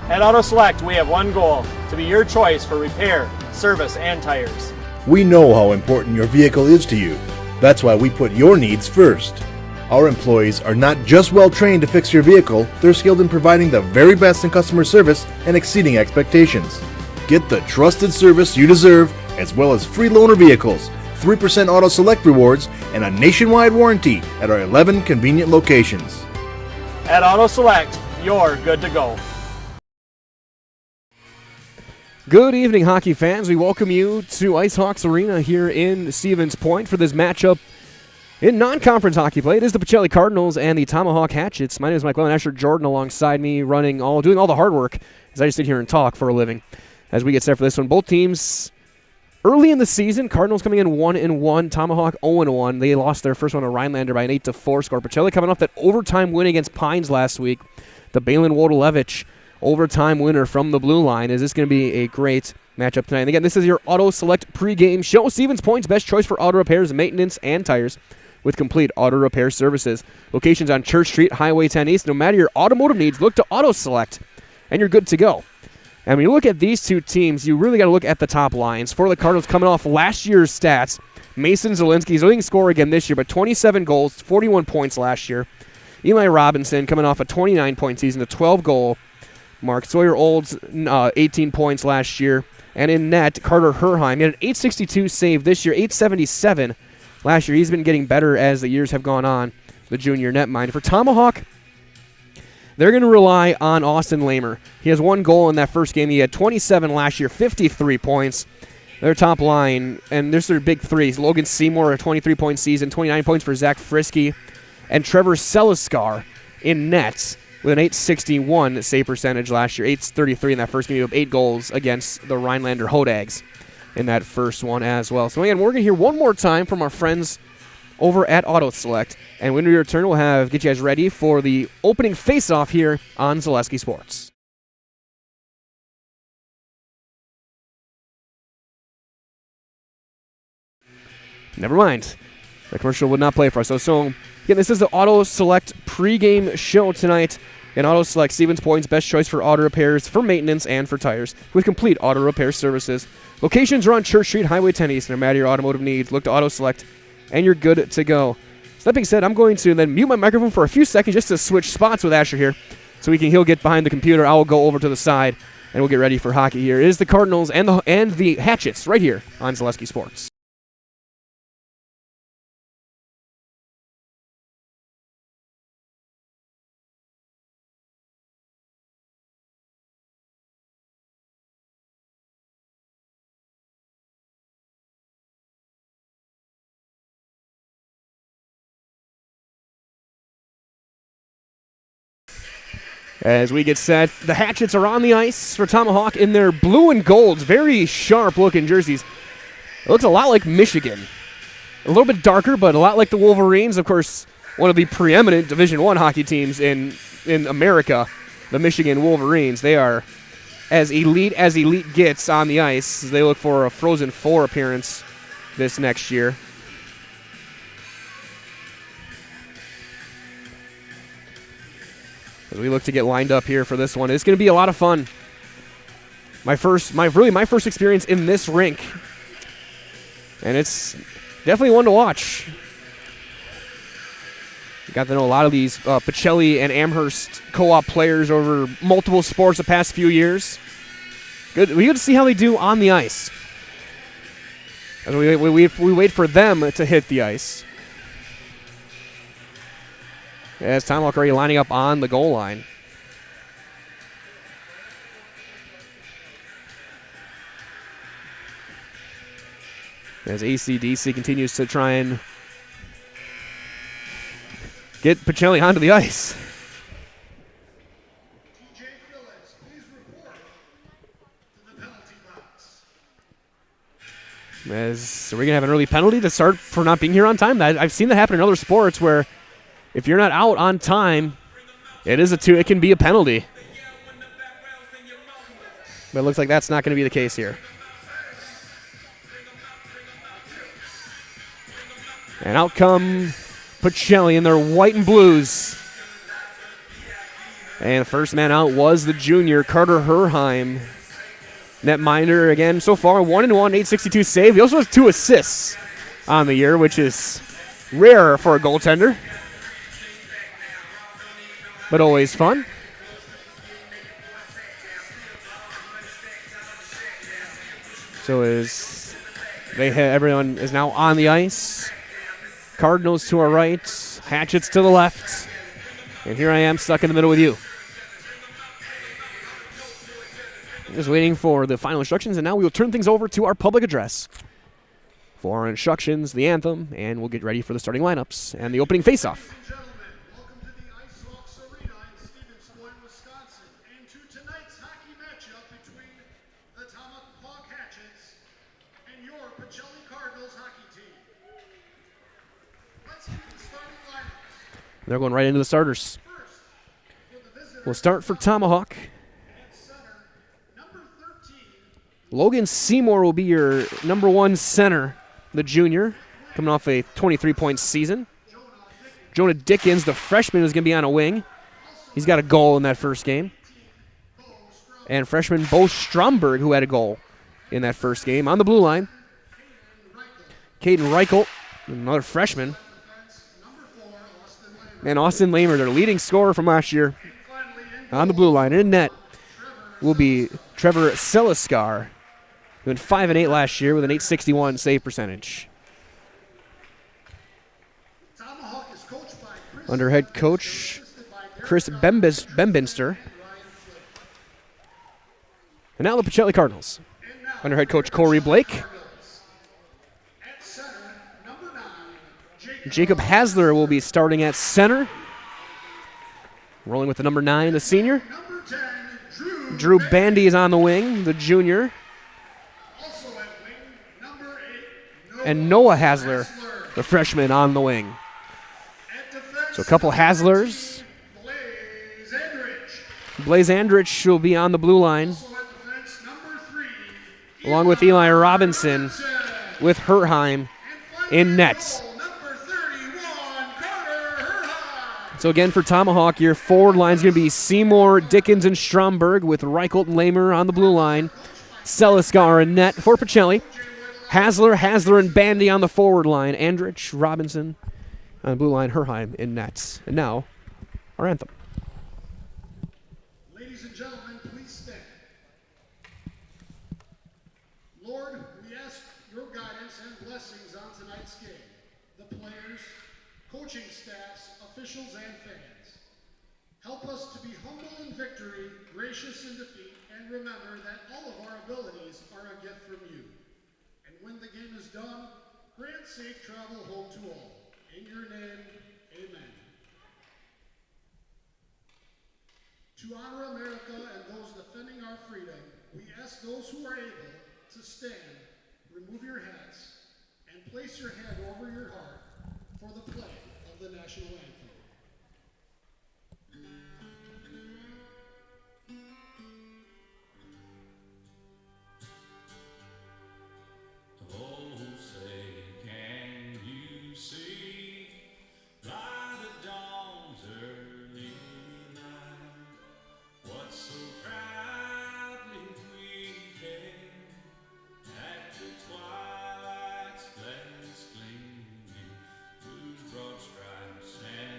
At Auto Select, we have one goal: to be your choice for repair, service, and tires. We know how important your vehicle is to you. That's why we put your needs first. Our employees are not just well trained to fix your vehicle, they're skilled in providing the very best in customer service and exceeding expectations. Get the trusted service you deserve, as well as free loaner vehicles, 3% Auto Select rewards, and a nationwide warranty at our 11 convenient locations. At Auto Select, you're good to go. Good evening, hockey fans. We welcome you to IceHawks Arena here in Stevens Point for this matchup in non-conference hockey play. It is the Pacelli Cardinals and the Tomahawk Hatchets. My name is Mike Asher Jordan alongside me, doing all the hard work as I just sit here and talk for a living as we get set for this one. Both teams early in the season, Cardinals coming in 1-1, Tomahawk 0-1. They lost their first one to Rhinelander by an 8-4 score. Pacelli coming off that overtime win against Pines last week. The Balin Wodolevich overtime winner from the blue line. Is this going to be a great matchup tonight? And again, this is your Auto Select pregame show. Stevens Point's best choice for auto repairs, maintenance, and tires with complete auto repair services. Locations on Church Street, Highway 10 East. No matter your automotive needs, look to Auto Select, and you're good to go. And when you look at these two teams, you really got to look at the top lines. For the Cardinals, coming off last year's stats, Mason Zielinski's leading scorer again this year, but 27 goals, 41 points last year. Eli Robinson coming off a 29-point season, a 12-goal mark. Sawyer Olds, 18 points last year. And in net, Carter Herheim, he had an 862 save this year, 877 last year. He's been getting better as the years have gone on, the junior netminder. For Tomahawk, they're going to rely on Austin Lamer. He has one goal in that first game. He had 27 last year, 53 points. Their top line, and there's their big threes. Logan Seymour, a 23-point season, 29 points for Zach Frisky, and Trevor Seliskar in nets with an 861 save percentage last year, 833 in that first game. He had 8 goals against the Rhinelander Hodags in that first one as well. So again, we're going to hear one more time from our friends over at Auto Select, and when we return, we'll get you guys ready for the opening face-off here on Zaleski Sports. Never mind. The commercial would not play for us. So again, this is the Auto Select pregame show tonight. And Auto Select, Stevens Point's best choice for auto repairs, for maintenance, and for tires, with complete auto repair services. Locations are on Church Street, Highway 10 East. No matter your automotive needs, look to Auto Select, and you're good to go. So that being said, I'm going to then mute my microphone for a few seconds just to switch spots with Asher here, so he'll get behind the computer. I will go over to the side, and we'll get ready for hockey here. It is the Cardinals and the Hatchets right here on Zaleski Sports. As we get set, the Hatchets are on the ice for Tomahawk in their blue and golds, very sharp-looking jerseys. It looks a lot like Michigan. A little bit darker, but a lot like the Wolverines. Of course, one of the preeminent Division I hockey teams in America, the Michigan Wolverines. They are as elite gets on the ice. They look for a Frozen Four appearance this next year. As we look to get lined up here for this one, it's going to be a lot of fun. My first experience in this rink, and it's definitely one to watch. Got to know a lot of these Pacelli and Amherst co-op players over multiple sports the past few years. Good, we get to see how they do on the ice. As we wait for them to hit the ice. As Tomahawk already lining up on the goal line. As AC/DC continues to try and get Pacelli onto the ice. As are we going to have an early penalty to start for not being here on time? I've seen that happen in other sports where if you're not out on time, it can be a penalty. But it looks like that's not going to be the case here. And out come Pacelli in their white and blues. And first man out was the junior, Carter Herheim. Netminder again so far, 1-1, 862 save. He also has 2 assists on the year, which is rare for a goaltender, but always fun. So everyone is now on the ice. Cardinals to our right, Hatchets to the left, and here I am stuck in the middle with you. Just waiting for the final instructions, and now we will turn things over to our public address for our instructions, the anthem, and we'll get ready for the starting lineups and the opening faceoff. Ladies and gentlemen, welcome to the Ice Hawks Arena in Stevens Point, Wisconsin, and to tonight's hockey matchup between the Tomahawk Hatchets and your Pacelli Cardinals hockey team. Let's get the starting lineups. They're going right into the starters. First, for the visitors, We'll start for Tomahawk. at center, number 13, Logan Seymour will be your number 1 center, the junior, coming off a 23-point season. Jonah Dickens, the freshman, is going to be on a wing. He's got a goal in that first game. And freshman Bo Stromberg, who had a goal in that first game, on the blue line. Caden Reichelt, another freshman. And Austin Lamer, their leading scorer from last year, on the blue line. And in net will be Trevor Seliskar, who went 5-8 last year with an .861 save percentage. Tomahawk is coached by Chris Under head coach Chris Bembinster. And now the Pacelli Cardinals. Under head coach Corey Blake. At center, number 9, Jacob Hasler will be starting at center. Rolling with the number 9, the senior. number 10, Drew Bandy is on the wing, the junior. also at wing, number 8, And Noah Hasler, the freshman, on the wing. At defense, So a couple Haslers. Blaze Andrich. Blaze Andrich will be on the blue line, Also at defense, number 3, along with Eli Robinson, with Herheim in nets. number 31, Carter Herheim. So again, for Tomahawk, your forward line is going to be Seymour, Dickens, and Stromberg, with Reichelt and Lamer on the blue line. Seliskar in net for Pacelli. Hasler, and Bandy on the forward line. Andrich, Robinson on the blue line. Herheim in nets. And now, our anthem. Ladies and gentlemen, please stand. Lord, we ask your guidance and blessings on tonight's game. The players, coaching staffs, officials, and fans. Help us to be humble in victory, gracious in defeat, and remember that all of our abilities are a gift from you. And when the game is done, grant safe travel home to all. In your name, amen. To honor America and those defending our freedom, we ask those who are able to stand, remove your hats, and place your hand over your heart for the play of the national anthem. Oh, say, can you see by the dawn's early light what so proudly we hailed at the twilight's glass gleaming, whose broad stripes and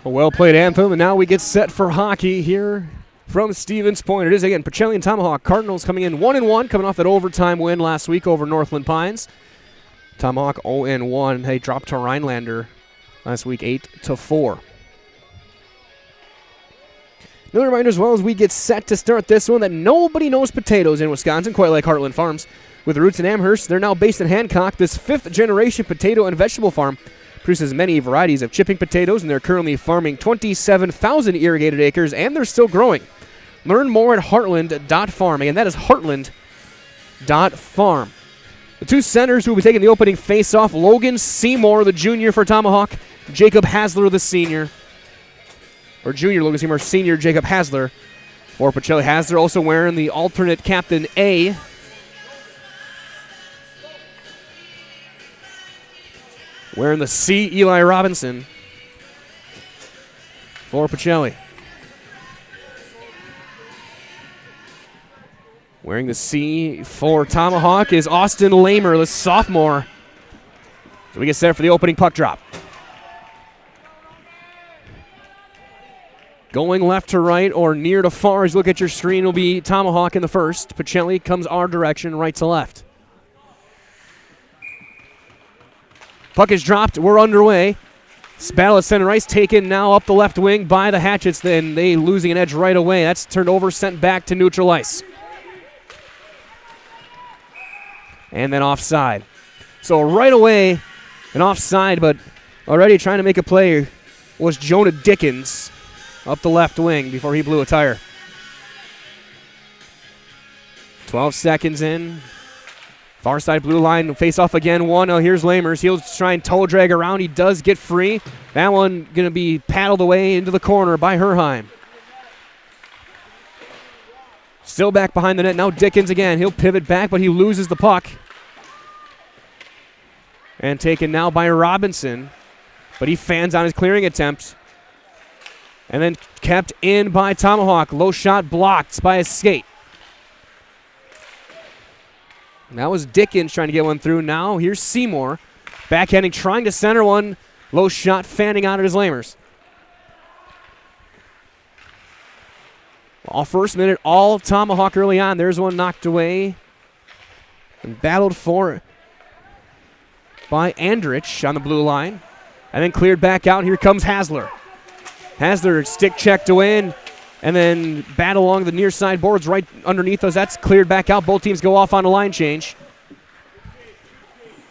A well-played anthem, and now we get set for hockey here from Stevens Point. It is, again, Pacelli and Tomahawk. Cardinals coming in 1-1, coming off that overtime win last week over Northland Pines. Tomahawk 0-1. They dropped to Rhinelander last week 8-4. Another reminder as well as we get set to start this one that nobody knows potatoes in Wisconsin, quite like Heartland Farms. With roots in Amherst, they're now based in Hancock. This fifth-generation potato and vegetable farm produces many varieties of chipping potatoes, and they're currently farming 27,000 irrigated acres, and they're still growing. Learn more at heartland.farm. Again, that is heartland.farm. The two centers who will be taking the opening face-off, Logan Seymour, the junior for Tomahawk, Jacob Hasler, the senior. Or junior Logan Seymour, senior Jacob Hasler for Pacelli. Hasler also wearing the alternate captain A. Wearing the C, Eli Robinson for Pacelli. Wearing the C for Tomahawk is Austin Lamer, the sophomore. So we get set for the opening puck drop. Going left to right or near to far as you look at your screen will be Tomahawk in the first. Pacelli comes our direction, right to left. Puck is dropped. We're underway. This battle at center ice taken now up the left wing by the Hatchets. Then they losing an edge right away. That's turned over, sent back to neutral ice. And then offside. So right away, an offside, but already trying to make a play was Jonah Dickens up the left wing before he blew a tire. 12 seconds in. Far side blue line, face off again. One. Oh, here's Lamers. He'll try and toe drag around. He does get free. That one going to be paddled away into the corner by Herheim. Still back behind the net. Now Dickens again. He'll pivot back, but he loses the puck. And taken now by Robinson. But he fans on his clearing attempt. And then kept in by Tomahawk. Low shot blocked by a skate. That was Dickens trying to get one through. Now here's Seymour. Backhanding, trying to center one. Low shot, fanning out at his Lamers. All first minute, all Tomahawk early on. There's one knocked away. And battled for by Andrich on the blue line. And then cleared back out. Here comes Hasler. Hasler stick checked away and then battle along the near side boards right underneath us. That's cleared back out. Both teams go off on a line change.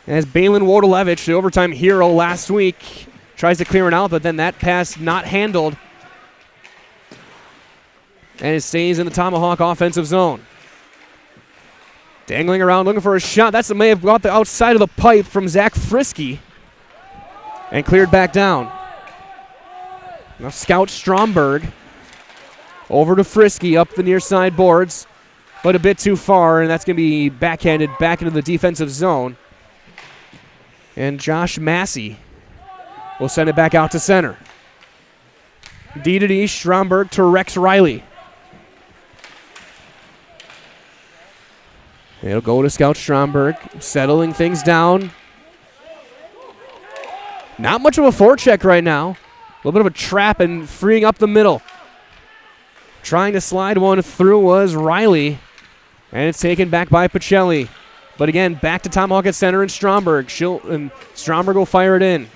As Balin Wodolevich, the overtime hero last week, tries to clear it out, but then that pass not handled. And it stays in the Tomahawk offensive zone. Dangling around, looking for a shot. That may have got the outside of the pipe from Zach Frisky. And cleared back down. Now Scout Stromberg over to Frisky up the near side boards, but a bit too far, and that's going to be backhanded back into the defensive zone. And Josh Massey will send it back out to center. D to D, Stromberg to Rex Riley. It'll go to Scout Stromberg, settling things down. Not much of a forecheck right now. A little bit of a trap and freeing up the middle. Trying to slide one through was Riley. And it's taken back by Pacelli. But again, back to Tomahawk at center and Stromberg. Stromberg will fire it in.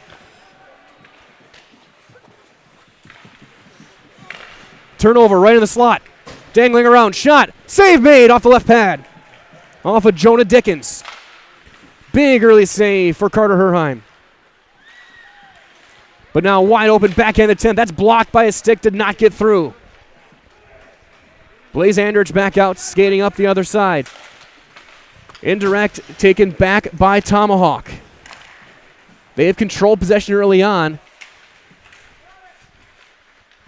Turnover right in the slot. Dangling around. Shot. Save made off the left pad. Off of Jonah Dickens. Big early save for Carter Herheim. But now wide open backhand attempt. That's blocked by a stick. Did not get through. Blaze Andrich back out, skating up the other side. Indirect taken back by Tomahawk. They have controlled possession early on.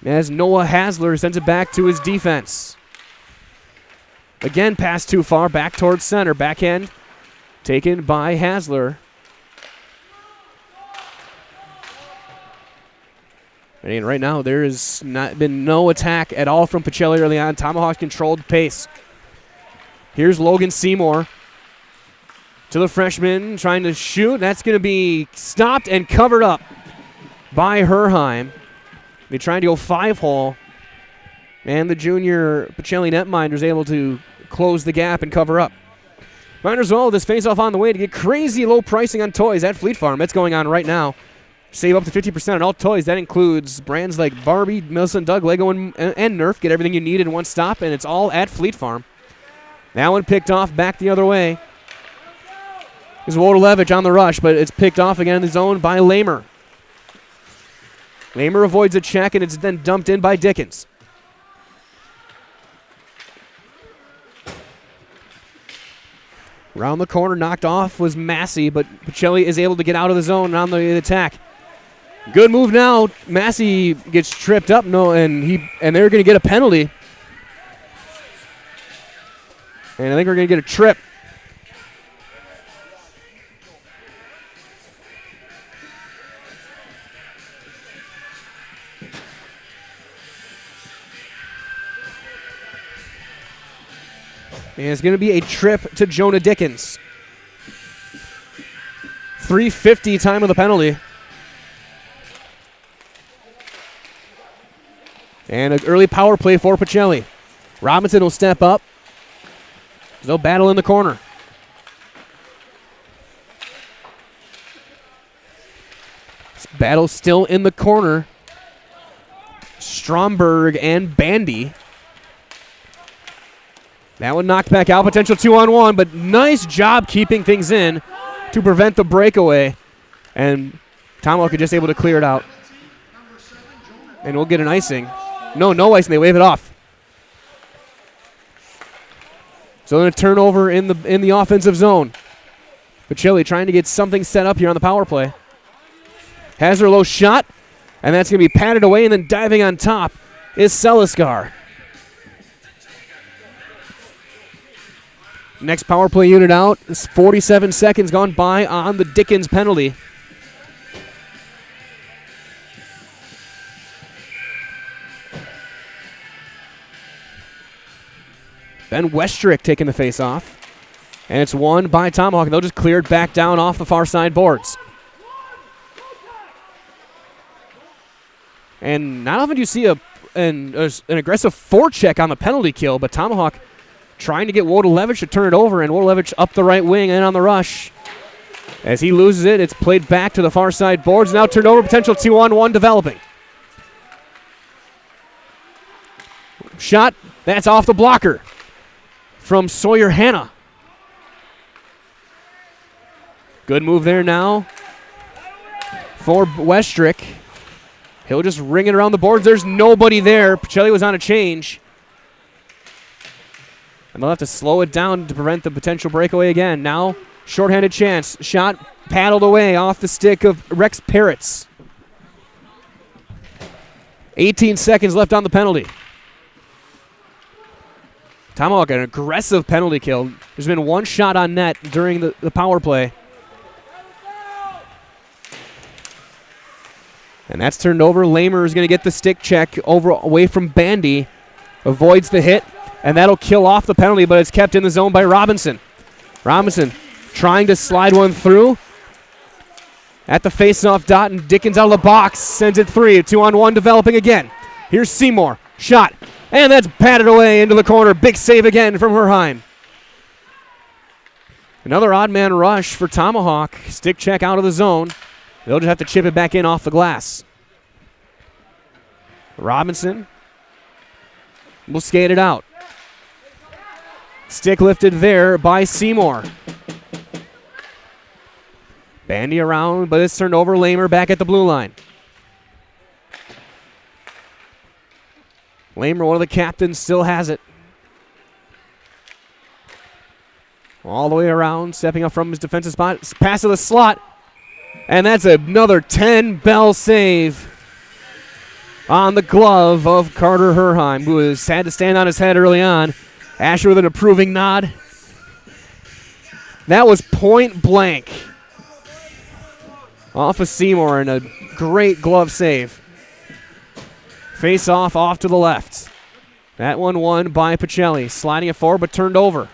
As Noah Hasler sends it back to his defense. Again, pass too far, back towards center. Backhand taken by Hasler. And right now, there has not been no attack at all from Pacelli early on. Tomahawk controlled pace. Here's Logan Seymour to the freshman, trying to shoot. That's going to be stopped and covered up by Herheim. They tried to go 5-hole, and the junior Pacelli netminder is able to close the gap and cover up. Might as well this face-off on the way to get crazy low pricing on toys at Fleet Farm. That's going on right now. Save up to 50% on all toys. That includes brands like Barbie, Melissa & Doug, Lego, and Nerf. Get everything you need in one stop, and it's all at Fleet Farm. That one picked off back the other way. Is Wodolevich on the rush, but it's picked off again in the zone by Lamer. Lamer avoids a check, and it's then dumped in by Dickens. Round the corner, knocked off was Massey, but Pacelli is able to get out of the zone and on the attack. Good move now. Massey gets tripped up, and they're going to get a penalty. And I think we're going to get a trip. And it's going to be a trip to Jonah Dickens. 3:50 time of the penalty. And an early power play for Pacelli. Robinson will step up. They'll battle in the corner. This battle still in the corner. Stromberg and Bandy. That one knocked back out, potential 2-on-1, but nice job keeping things in to prevent the breakaway. And Tomahawk is just able to clear it out. And we'll get an icing. No icing, they wave it off. So then a turnover in the offensive zone. Pacelli trying to get something set up here on the power play. Has her low shot, and that's going to be patted away, and then diving on top is Seliskar. Next power play unit out. It's 47 seconds gone by on the Dickens penalty. Ben Westrick taking the face off. And it's won by Tomahawk. They'll just clear it back down off the far side boards. And not often do you see an aggressive forecheck on the penalty kill, but Tomahawk trying to get Wodolevich to turn it over, and Wodolevich up the right wing and on the rush. As he loses it, it's played back to the far side boards. Now turned over, potential 2-on-1 developing. Shot, that's off the blocker from Sawyer Hanna. Good move there now for Westrick. He'll just ring it around the boards. There's nobody there. Pacelli was on a change. And they'll have to slow it down to prevent the potential breakaway again. Now, shorthanded chance. Shot paddled away off the stick of Rex Parrots. 18 seconds left on the penalty. Tomahawk, an aggressive penalty kill. There's been one shot on net during the power play. And that's turned over. Lamer is going to get the stick check away from Bandy. Avoids the hit. And that'll kill off the penalty, but it's kept in the zone by Robinson. Robinson trying to slide one through. At the face-off dot, and Dickens out of the box. Sends it 3. 2-on-1 developing again. Here's Seymour. Shot. And that's patted away into the corner. Big save again from Herheim. Another odd man rush for Tomahawk. Stick check out of the zone. They'll just have to chip it back in off the glass. Robinson will skate it out. Stick lifted there by Seymour. Bandy around, but it's turned over. Lamer back at the blue line. Lamer, one of the captains, still has it. All the way around, stepping up from his defensive spot. Pass to the slot. And that's another 10-bell save on the glove of Carter Herheim, who has had to stand on his head early on. Asher with an approving nod. That was point blank off of Seymour, and a great glove save. Face off to the left. That one won by Pacelli. Sliding it forward, but turned over.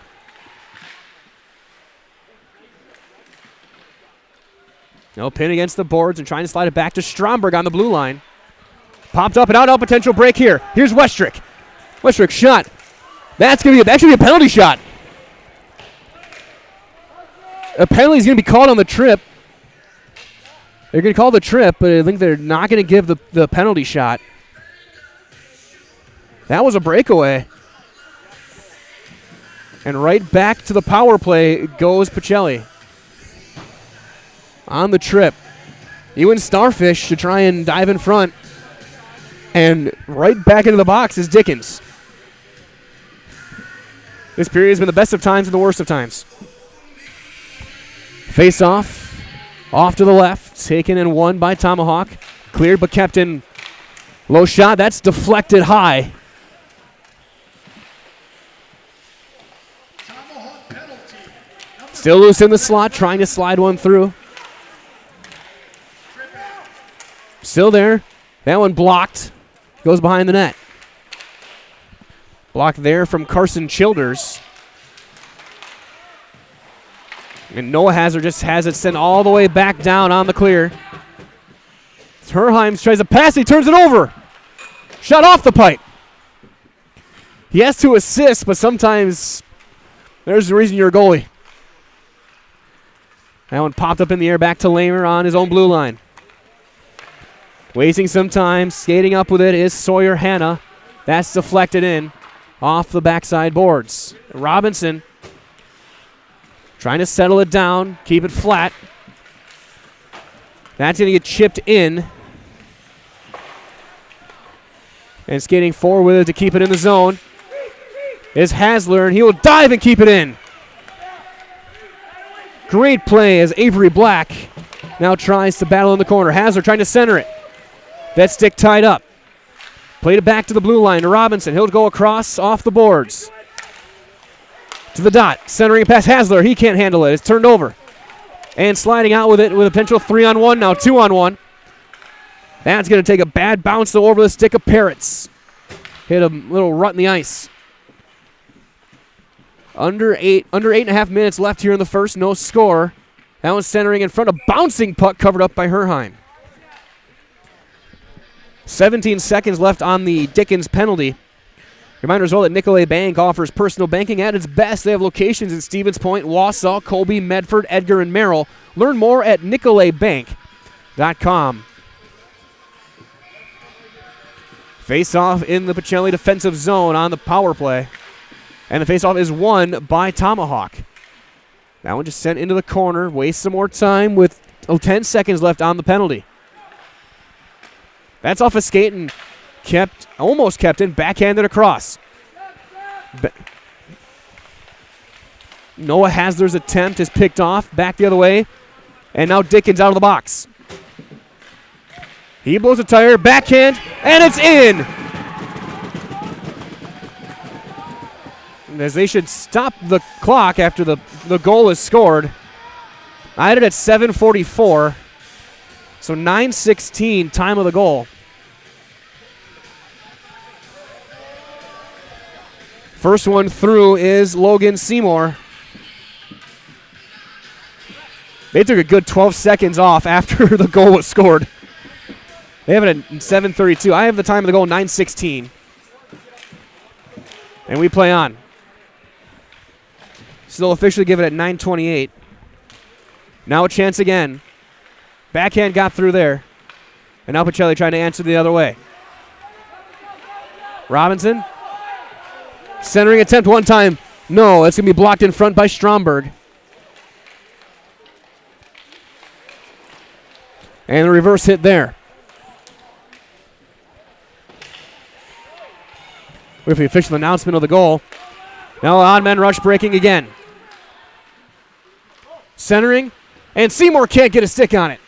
No pin against the boards and trying to slide it back to Stromberg on the blue line. Popped up and out, potential break here. Here's Westrick. Westrick shot. That should be a penalty shot. A penalty is going to be called on the trip. They're going to call the trip, but I think they're not going to give the penalty shot. That was a breakaway. And right back to the power play goes Pacelli. On the trip. Ewan Starfish to try and dive in front. And right back into the box is Dickens. This period has been the best of times and the worst of times. Face off to the left, taken and won by Tomahawk. Cleared but kept in. Low shot, that's deflected high. Tomahawk penalty. Still loose in the slot, trying to slide one through. Still there. That one blocked. Goes behind the net. Blocked there from Carson Childers. And Noah Hazard just has it sent all the way back down on the clear. Herheims tries to pass. He turns it over. Shot off the pipe. He has to assist, but sometimes there's the reason you're a goalie. That one popped up in the air back to Lamer on his own blue line. Wasting some time, skating up with it is Sawyer Hanna. That's deflected in off the backside boards. Robinson trying to settle it down, keep it flat. That's going to get chipped in. And skating forward with it to keep it in the zone is Hasler, and he will dive and keep it in. Great play as Avery Black now tries to battle in the corner. Hasler trying to center it. That stick tied up. Played it back to the blue line to Robinson. He'll go across off the boards. To the dot. Centering past Hasler. He can't handle it. It's turned over. And sliding out with it with a potential 3-on-1. Now 2-on-1. That's going to take a bad bounce though over the stick of Parrots. Hit a little rut in the ice. Under 8.5 minutes left here in the first. No score. That one's centering in front of bouncing puck covered up by Herheim. 17 seconds left on the Dickens penalty. Reminder as well that Nicolay Bank offers personal banking at its best. They have locations in Stevens Point, Wausau, Colby, Medford, Edgar, and Merrill. Learn more at nicolaybank.com. Face-off in the Pacelli defensive zone on the power play. And the face-off is won by Tomahawk. That one just sent into the corner. Waste some more time with 10 seconds left on the penalty. That's off a skate and almost kept in, backhanded across. Noah Hasler's attempt is picked off, back the other way, and now Dickens out of the box. He blows a tire, backhand, and it's in! As they should stop the clock after the goal is scored. I had it at 7:44. So 9:16 time of the goal. First one through is Logan Seymour. They took a good 12 seconds off after the goal was scored. They have it at 7:32. I have the time of the goal 9:16. And we play on. Still officially give it at 9:28. Now a chance again. Backhand got through there. And now Pacelli trying to answer the other way. Robinson. Centering attempt one time. No, it's going to be blocked in front by Stromberg. And a reverse hit there. With the official announcement of the goal. Now odd man rush breaking again. Centering. And Seymour can't get a stick on it.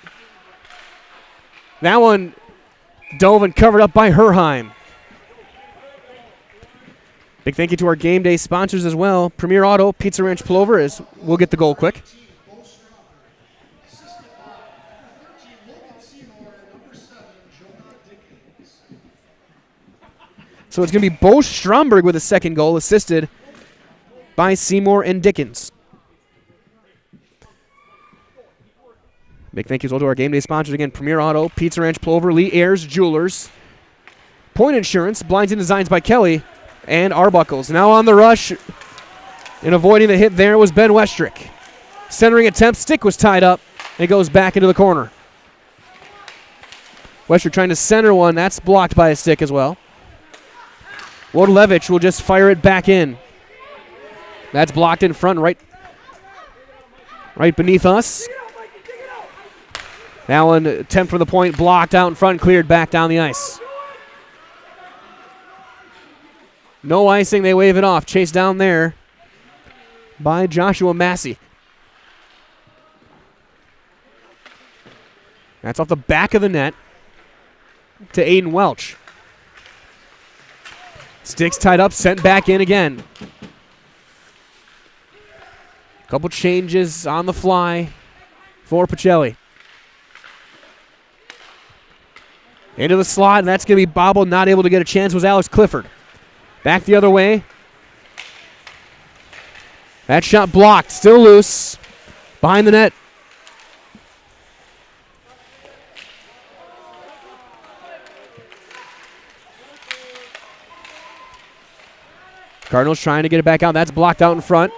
That one dove and covered up by Herheim. Big thank you to our game day sponsors as well. Premier Auto, Pizza Ranch Plover, we'll get the goal quick. So it's going to be Bo Stromberg with a second goal, assisted by Seymour and Dickens. Big thank you as well to our game day sponsors again. Premier Auto, Pizza Ranch Plover, Lee Ayers Jewelers, Point Insurance, blinds and designs by Kelly and Arbuckles. Now on the rush and avoiding the hit there was Ben Westrick. Centering attempt, stick was tied up. It goes back into the corner. Westrick trying to center one. That's blocked by a stick as well. Wodlevich will just fire it back in. That's blocked in front, right beneath us. Now an attempt for the point, blocked out in front, cleared back down the ice. No icing, they wave it off. Chased down there by Joshua Massey. That's off the back of the net to Aiden Welch. Sticks tied up, sent back in again. Couple changes on the fly for Pacelli. Into the slot, and that's going to be bobbled. Not able to get a chance was Alex Clifford. Back the other way. That shot blocked, still loose. Behind the net. Cardinals trying to get it back out. That's blocked out in front.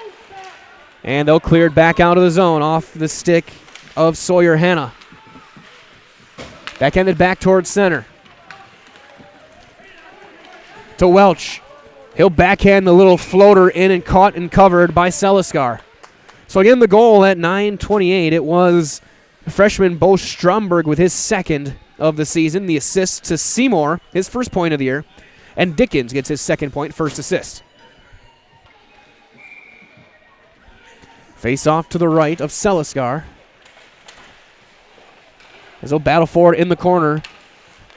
And they'll clear it back out of the zone off the stick of Sawyer Hanna. Backhanded back towards center. To Welch. He'll backhand the little floater in and caught and covered by Seliskar. So again, the goal at 9:28, it was freshman Bo Stromberg with his second of the season. The assist to Seymour, his first point of the year. And Dickens gets his second point, first assist. Face off to the right of Seliskar. As they'll battle for it in the corner.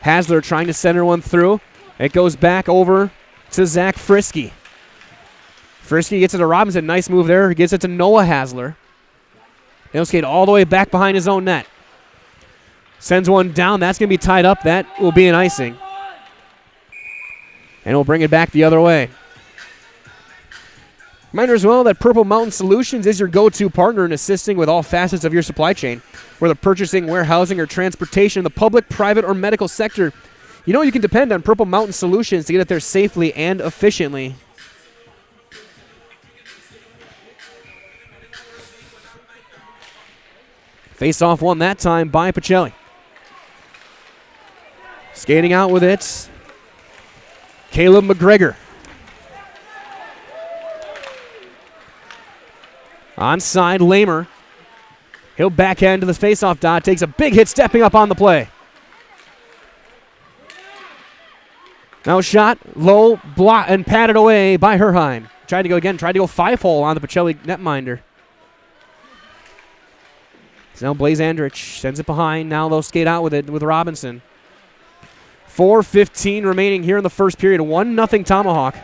Hasler trying to center one through. It goes back over to Zach Frisky. Frisky gets it to Robinson. Nice move there. He gets it to Noah Hasler. He'll skate all the way back behind his own net. Sends one down. That's going to be tied up. That will be an icing. And we'll bring it back the other way. Reminder as well that Purple Mountain Solutions is your go-to partner in assisting with all facets of your supply chain. Whether purchasing, warehousing, or transportation in the public, private, or medical sector, you know you can depend on Purple Mountain Solutions to get it there safely and efficiently. Face-off won that time by Pacelli. Skating out with it, Caleb McGregor. Onside, Lamer. He'll backhand to the face-off dot. Takes a big hit, stepping up on the play. Now shot, low, block, and patted away by Herheim. Tried to go again, tried to go 5-hole on the Pacelli netminder. So now Blaze Andrich sends it behind. Now they'll skate out with it with Robinson. 4:15 remaining here in the first period. 1-0 Tomahawk.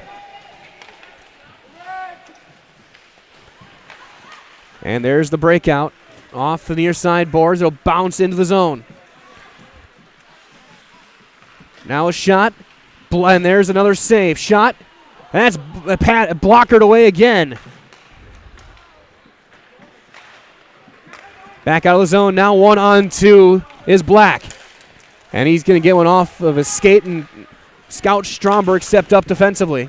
And there's the breakout. Off the near side boards. It'll bounce into the zone. Now a shot. And there's another save. Shot. That's blockered away again. Back out of the zone. Now 1-on-2 is Black. And he's going to get one off of his skate, and Scout Stromberg stepped up defensively.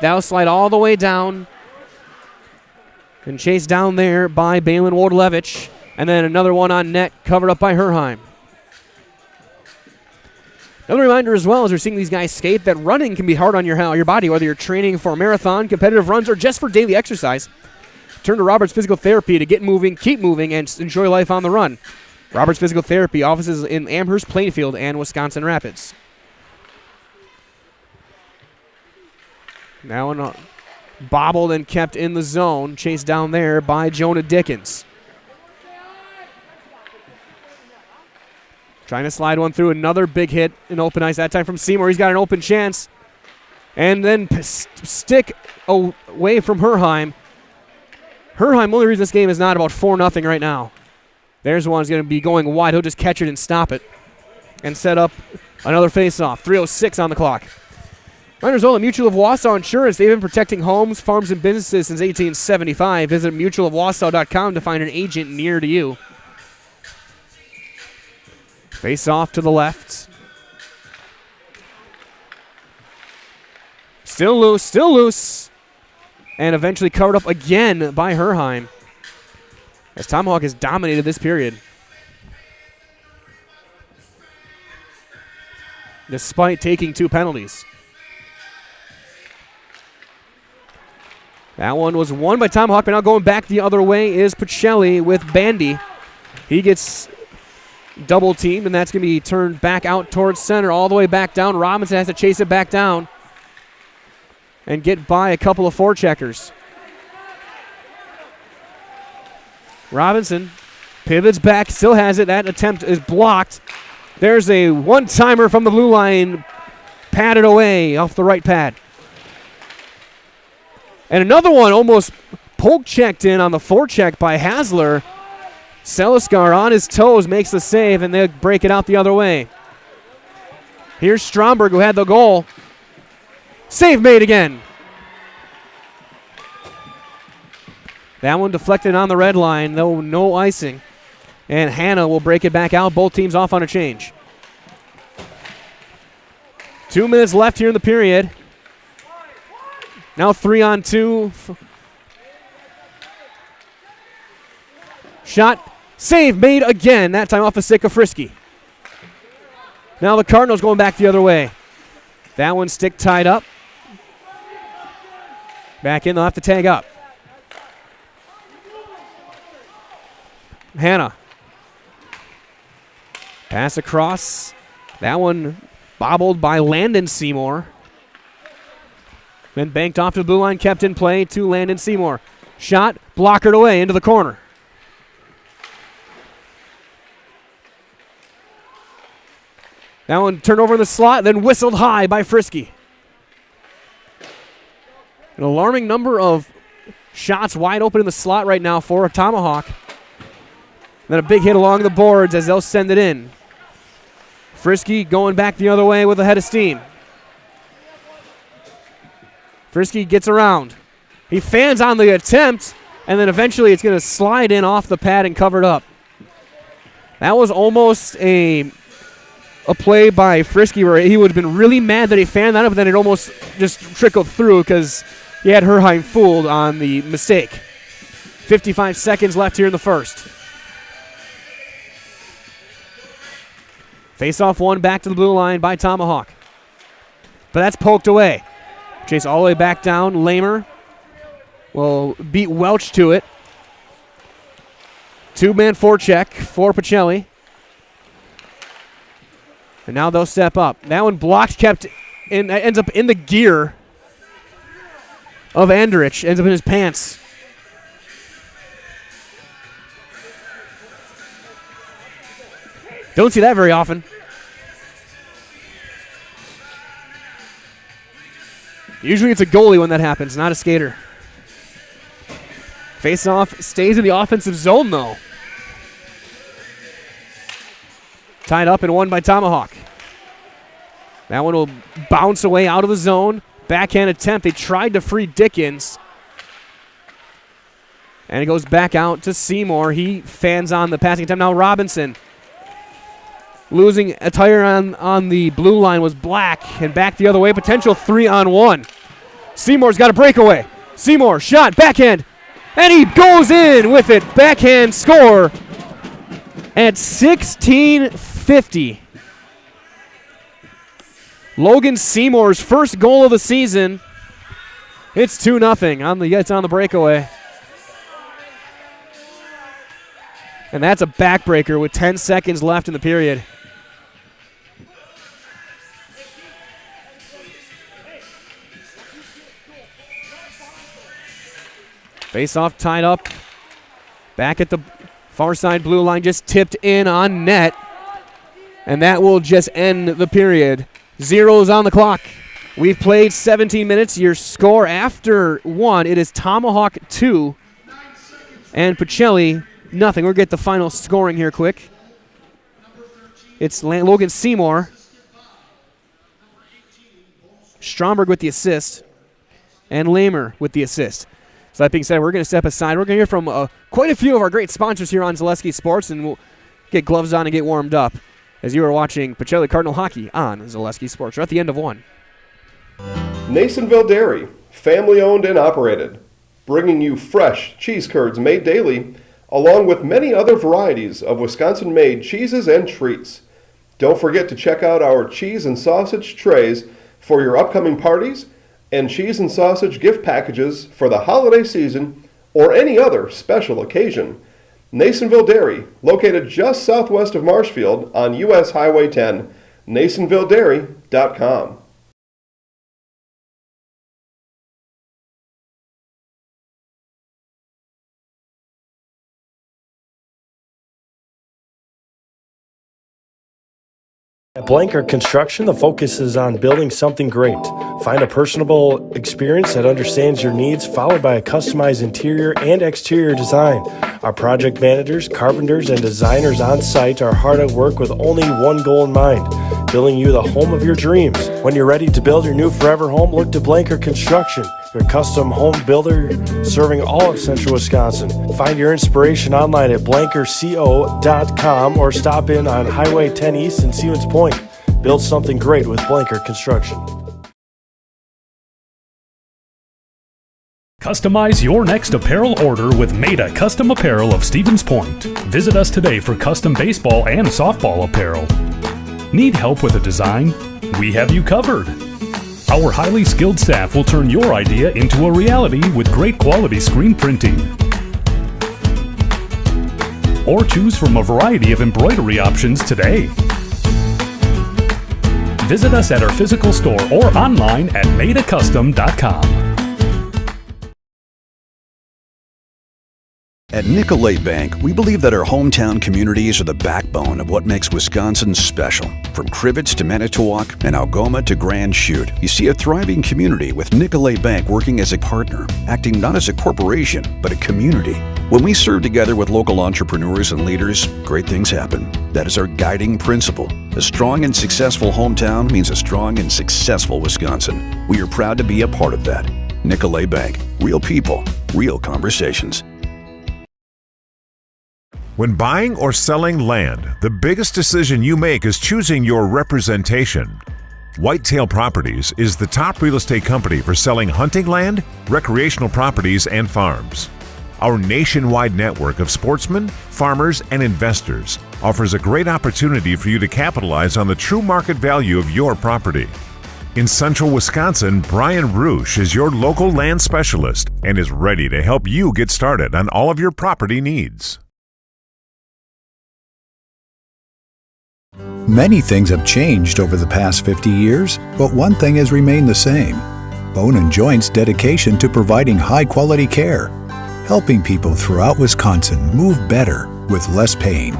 That'll slide all the way down. And chased down there by Balin Wodlevich. And then another one on net, covered up by Herheim. Another reminder as well, as we're seeing these guys skate, that running can be hard on your body, whether you're training for a marathon, competitive runs, or just for daily exercise. Turn to Roberts Physical Therapy to get moving, keep moving, and enjoy life on the run. Roberts Physical Therapy, offices in Amherst, Plainfield, and Wisconsin Rapids. Now bobbled and kept in the zone, chased down there by Jonah Dickens. Trying to slide one through, another big hit in open ice, that time from Seymour. He's got an open chance. And then stick away from Herheim. Herheim, only reason this game is not about 4-0 right now. There's one who's going to be going wide. He'll just catch it and stop it. And set up another face-off. 3:06 on the clock. Miners Ola Mutual of Wausau Insurance. They've been protecting homes, farms, and businesses since 1875. Visit mutualofwausau.com to find an agent near to you. Face off to the left. Still loose. And eventually covered up again by Herheim, as Tomahawk has dominated this period, despite taking 2 penalties. That one was won by Tomahawk, but now going back the other way is Pacelli with Bandy. He gets double teamed, and that's going to be turned back out towards center, all the way back down. Robinson has to chase it back down and get by a couple of forecheckers. Robinson pivots back, still has it. That attempt is blocked. There's a one-timer from the blue line, padded away off the right pad. And another one almost poke-checked in on the forecheck by Hasler. Seliskar on his toes makes the save, and they break it out the other way. Here's Stromberg, who had the goal. Save made again. That one deflected on the red line, though no icing. And Hanna will break it back out. Both teams off on a change. 2 minutes left here in the period. Now 3-on-2. Shot, save made again, that time off a stick of Frisky. Now the Cardinals going back the other way. That one stick tied up. Back in, they'll have to tag up. Hanna. Pass across. That one bobbled by Landon Seymour. Then banked off to the blue line, kept in play to Landon Seymour. Shot, blockered away into the corner. That one turned over in the slot, then whistled high by Frisky. An alarming number of shots wide open in the slot right now for a Tomahawk. Then a big hit along the boards as they'll send it in. Frisky going back the other way with a head of steam. Frisky gets around. He fans on the attempt, and then eventually it's going to slide in off the pad and covered up. That was almost a play by Frisky where he would have been really mad that he fanned that up, but then it almost just trickled through because he had Herheim fooled on the mistake. 55 seconds left here in the first. Face-off one back to the blue line by Tomahawk. But that's poked away. Chase all the way back down. Lamer will beat Welch to it. 2-man forecheck for Pacelli. And now they'll step up. That one blocked, kept in, ends up in the gear of Andrich. Ends up in his pants. Don't see that very often. Usually it's a goalie when that happens, not a skater. Face-off stays in the offensive zone, though. Tied up and won by Tomahawk. That one will bounce away out of the zone. Backhand attempt. They tried to free Dickens. And it goes back out to Seymour. He fans on the passing attempt. Now Robinson. Losing a tire on the blue line was Black. And back the other way. Potential 3-on-1. Seymour's got a breakaway. Seymour, shot, backhand. And he goes in with it. Backhand score at 16:50. Logan Seymour's first goal of the season. It's 2-0. It's on the breakaway. And that's a backbreaker with 10 seconds left in the period. Face-off tied up. Back at the far side blue line, just tipped in on net. And that will just end the period. Zeros on the clock. We've played 17 minutes. Your score after one, it is Tomahawk 2 and Pacelli nothing. We'll get the final scoring here quick. It's Logan Seymour. Stromberg with the assist. And Lamer with the assist. So that being said, we're going to step aside. We're going to hear from quite a few of our great sponsors here on Zaleski Sports, and we'll get gloves on and get warmed up as you are watching Pacelli Cardinal Hockey on Zaleski Sports. We're at the end of one. Nasonville Dairy, family owned and operated, bringing you fresh cheese curds made daily, along with many other varieties of Wisconsin-made cheeses and treats. Don't forget to check out our cheese and sausage trays for your upcoming parties and cheese and sausage gift packages for the holiday season or any other special occasion. Nasonville Dairy, located just southwest of Marshfield on US Highway 10, NasonvilleDairy.com. At Blanker Construction, the focus is on building something great. Find a personable experience that understands your needs, followed by a customized interior and exterior design. Our project managers, carpenters, and designers on site are hard at work with only one goal in mind: building you the home of your dreams. When you're ready to build your new forever home, look to Blanker Construction, your custom home builder serving all of central Wisconsin. Find your inspiration online at blankerco.com or stop in on Highway 10 East in Stevens Point. Build something great with Blanker Construction. Customize your next apparel order with Maida Custom Apparel of Stevens Point. Visit us today for custom baseball and softball apparel. Need help with a design? We have you covered. Our highly skilled staff will turn your idea into a reality with great quality screen printing. Or choose from a variety of embroidery options today. Visit us at our physical store or online at maidacustom.com. At Nicolay Bank, we believe that our hometown communities are the backbone of what makes Wisconsin special. From Crivets to Manitowoc and Algoma to Grand Chute, you see a thriving community with Nicolay Bank working as a partner, acting not as a corporation, but a community. When we serve together with local entrepreneurs and leaders, great things happen. That is our guiding principle. A strong and successful hometown means a strong and successful Wisconsin. We are proud to be a part of that. Nicolay Bank. Real people, real conversations. When buying or selling land, the biggest decision you make is choosing your representation. Whitetail Properties is the top real estate company for selling hunting land, recreational properties, and farms. Our nationwide network of sportsmen, farmers, and investors offers a great opportunity for you to capitalize on the true market value of your property. In central Wisconsin, Brian Roosh is your local land specialist and is ready to help you get started on all of your property needs. Many things have changed over the past 50 years, but one thing has remained the same: Bone & Joint's dedication to providing high-quality care, helping people throughout Wisconsin move better with less pain.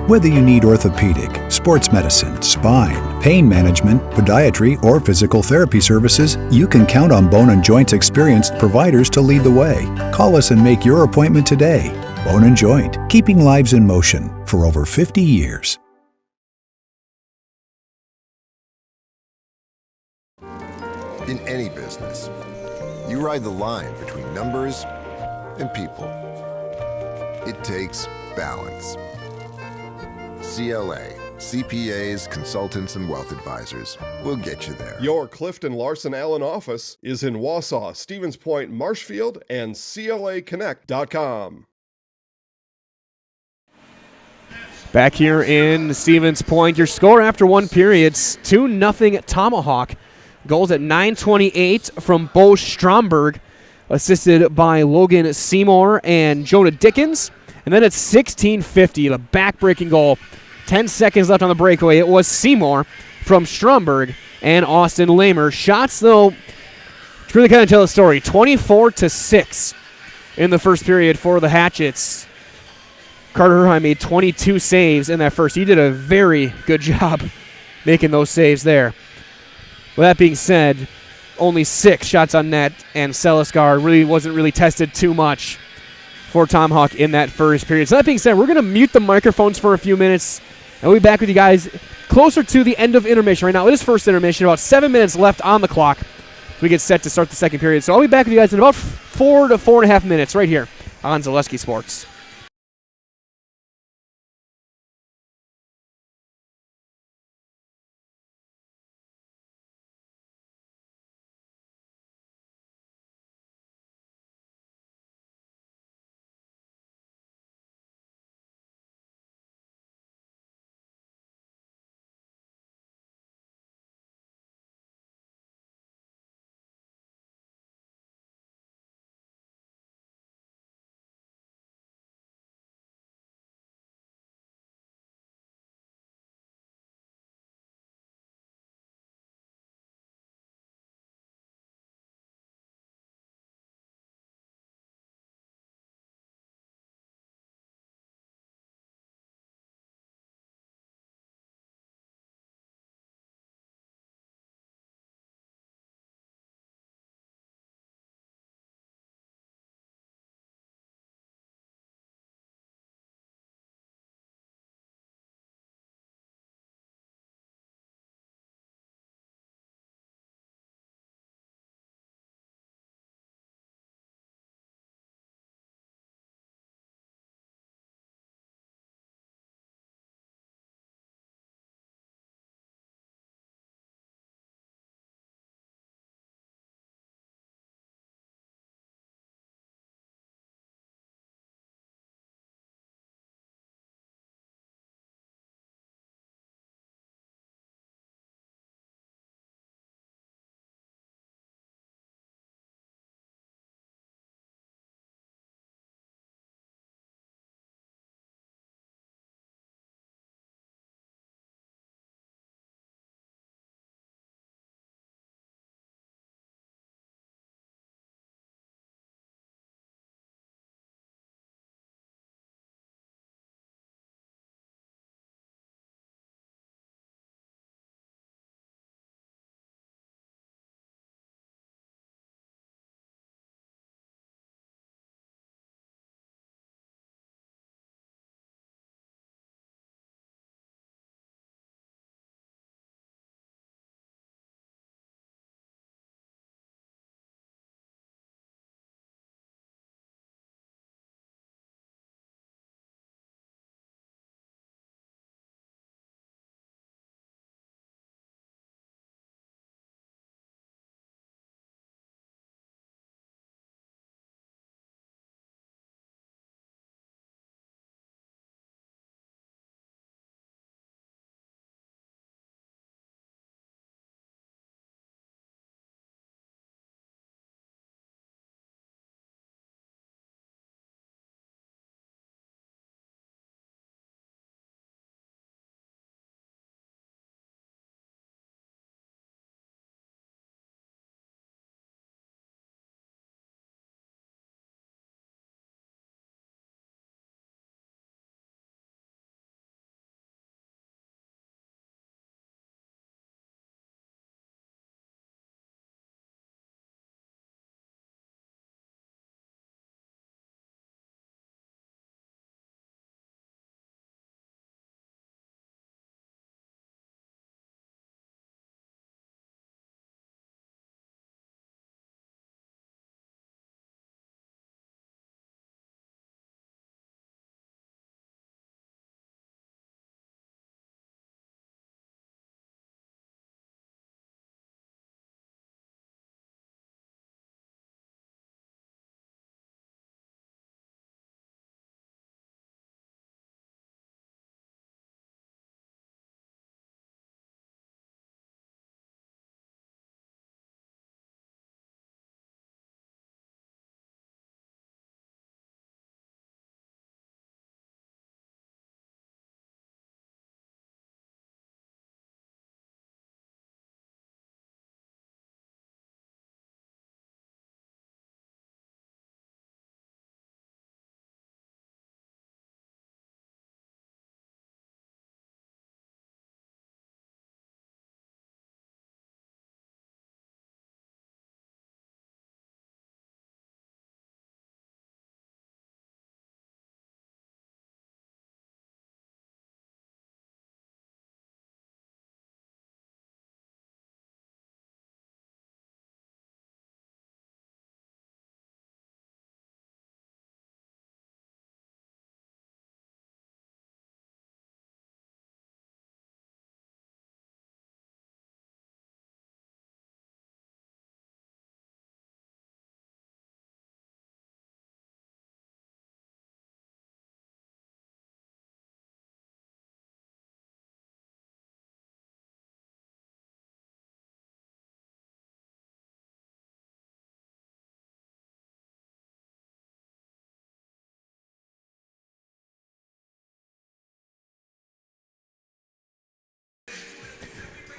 Whether you need orthopedic, sports medicine, spine, pain management, podiatry, or physical therapy services, you can count on Bone & Joint's experienced providers to lead the way. Call us and make your appointment today. Bone & Joint, keeping lives in motion for over 50 years. In any business, you ride the line between numbers and people. It takes balance. CLA, CPAs, consultants, and wealth advisors will get you there. Your Clifton Larson Allen office is in Wausau, Stevens Point, Marshfield, and CLAconnect.com. Back here in Stevens Point, your score after one period, 2-0 Tomahawk. Goals at 9:28 from Bo Stromberg, assisted by Logan Seymour and Jonah Dickens. And then at 16:50, the back-breaking goal. 10 seconds left on the breakaway. It was Seymour from Stromberg and Austin Lamer. Shots, though, to really kind of tell the story. 24-6 in the first period for the Hatchets. Carter Herheim made 22 saves in that first. He did a very good job making those saves there. With that being said, only 6 shots on net, and Selisgar wasn't really tested too much for Tomahawk in that first period. So that being said, we're going to mute the microphones for a few minutes, and we'll be back with you guys closer to the end of intermission. Right now, it is first intermission, about 7 minutes left on the clock. We get set to start the second period. So I'll be back with you guys in about 4 to 4.5 minutes right here on Zaleski Sports.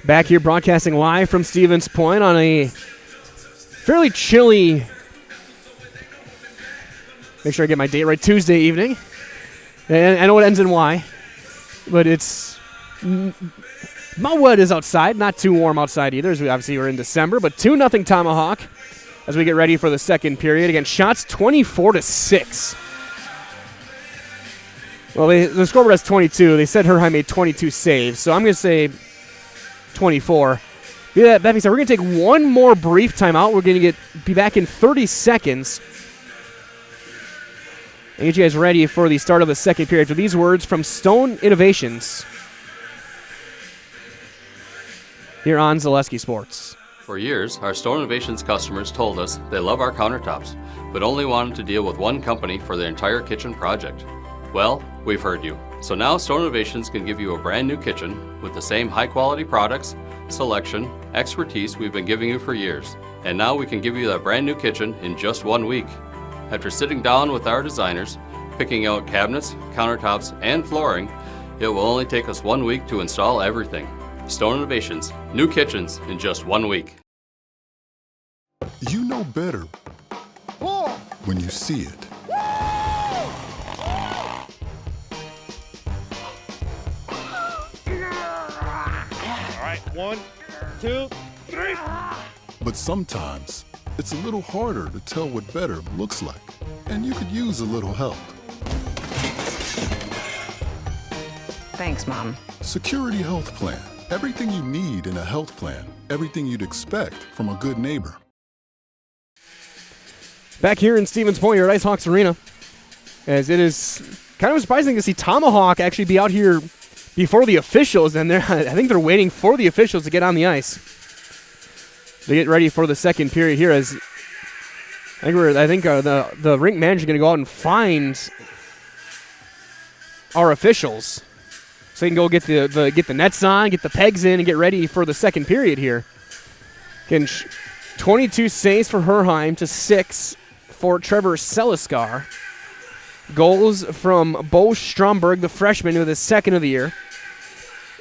Back here broadcasting live from Stevens Point on a fairly chilly, make sure I get my date right, Tuesday evening. And I know it ends in Y, but it's about what is outside. Not too warm outside either, as we obviously we're in December, but 2-0 Tomahawk as we get ready for the second period. Again, shots 24-6. Well, the scoreboard has 22. They said Herheim made 22 saves, so I'm going to say 24. That being said, we're going to take one more brief timeout. We're going to be back in 30 seconds and get you guys ready for the start of the second period with these words from Stone Innovations here on Zaleski Sports. For years, our Stone Innovations customers told us they love our countertops, but only wanted to deal with one company for their entire kitchen project. Well, we've heard you. So now Stone Innovations can give you a brand new kitchen with the same high quality products, selection, expertise we've been giving you for years. And now we can give you that brand new kitchen in just 1 week. After sitting down with our designers, picking out cabinets, countertops, and flooring, it will only take us 1 week to install everything. Stone Innovations, new kitchens in just 1 week. You know better when you see it. All right, 1, 2, 3. But sometimes it's a little harder to tell what better looks like, and you could use a little help. Thanks, Mom. Security Health Plan. Everything you need in a health plan. Everything you'd expect from a good neighbor. Back here in Stevens Point, here at Ice Hawks Arena, as it is kind of surprising to see Tomahawk actually be out here before the officials, and I think they're waiting for the officials to get on the ice. They get ready for the second period here, as I think the rink manager is going to go out and find our officials, so they can go get the nets on, get the pegs in, and get ready for the second period here. Again, 22 saves for Herheim to 6 for Trevor Seliskar. Goals from Bo Stromberg, the freshman, with his second of the year,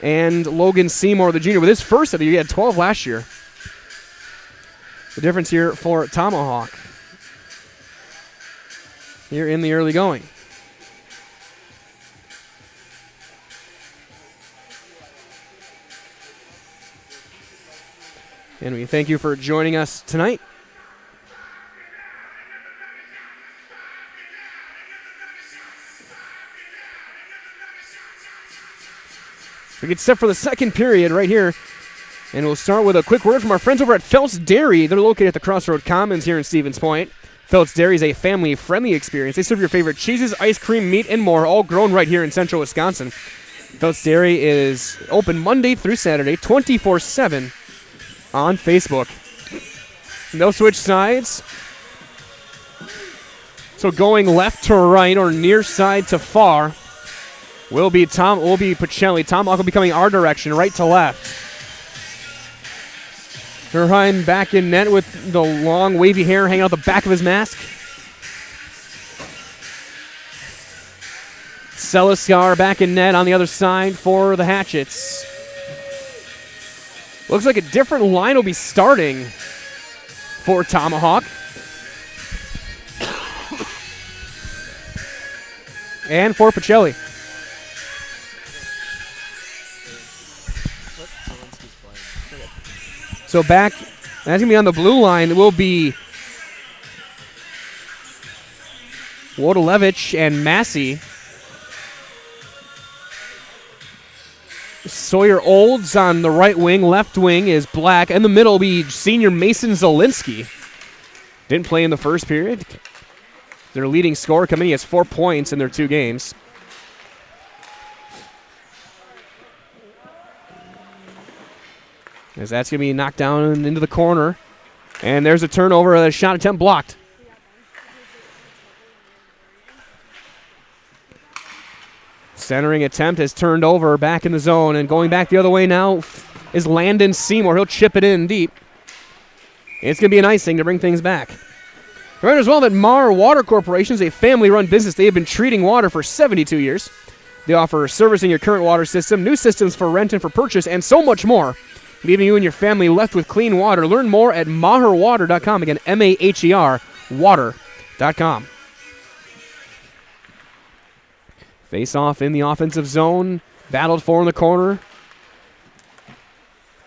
and Logan Seymour, the junior, with his first of the year. He had 12 last year. The difference here for Tomahawk here in the early going. And we thank you for joining us tonight. We get set for the second period right here. And we'll start with a quick word from our friends over at Felt's Dairy. They're located at the Crossroad Commons here in Stevens Point. Felt's Dairy is a family-friendly experience. They serve your favorite cheeses, ice cream, meat, and more, all grown right here in central Wisconsin. Felt's Dairy is open Monday through Saturday, 24/7 on Facebook. No switch sides. So going left to right or near side to far will be Pacelli. Tomahawk will be coming our direction, right to left. Herheim back in net with the long wavy hair hanging out the back of his mask. Seliskar back in net on the other side for the Hatchets. Looks like a different line will be starting for Tomahawk. And for Pacelli. So back, that's going to be on the blue line. It will be Wodolevich and Massey. Sawyer Olds on the right wing. Left wing is Black. In the middle will be senior Mason Zielinski. Didn't play in the first period. Their leading scorer coming in, he has 4 points in their 2 games. As that's going to be knocked down into the corner. And there's a turnover, a shot attempt blocked. Centering attempt has turned over back in the zone, and going back the other way now is Landon Seymour. He'll chip it in deep. It's going to be an icing to bring things back. Remember as well that Mar Water Corporation is a family-run business. They have been treating water for 72 years. They offer servicing your current water system, new systems for rent and for purchase, and so much more. leaving you and your family left with clean water. Learn more at maherwater.com. Again, M-A-H-E-R, water.com. Face off in the offensive zone. Battled for in the corner.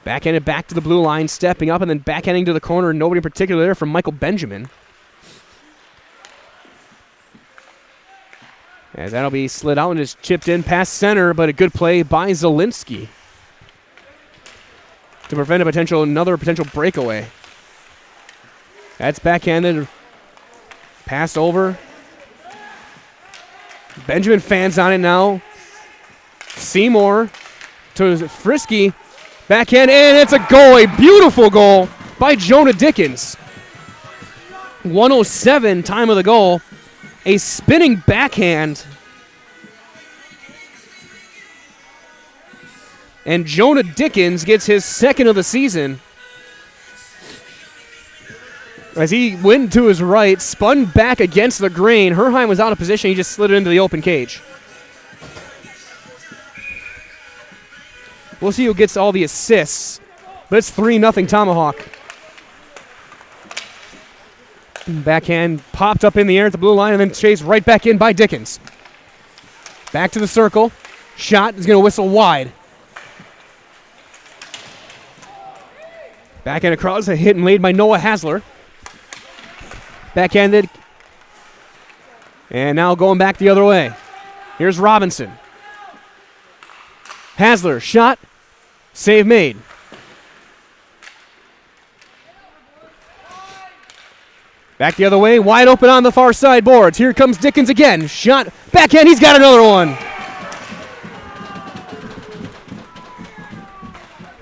Backhanded back to the blue line, stepping up and then backhanding to the corner. Nobody in particular there from Michael Benjamin. As that'll be slid out and is chipped in past center, but a good play by Zielinski to prevent another potential breakaway. That's backhanded. Passed over. Benjamin fans on it now. Seymour to Frisky. Backhand, and it's a goal. A beautiful goal by Jonah Dickens. 1:07 time of the goal. A spinning backhand. And Jonah Dickens gets his second of the season. As he went to his right, spun back against the grain. Herheim was out of position. He just slid it into the open cage. We'll see who gets all the assists. But it's 3-0 Tomahawk. Backhand popped up in the air at the blue line and then chased right back in by Dickens. Back to the circle. Shot is going to whistle wide. Backhand across, a hit and laid by Noah Hasler. Backhanded. And now going back the other way. Here's Robinson. Hasler, shot. Save made. Back the other way, wide open on the far side boards. Here comes Dickens again. Shot, backhand, he's got another one.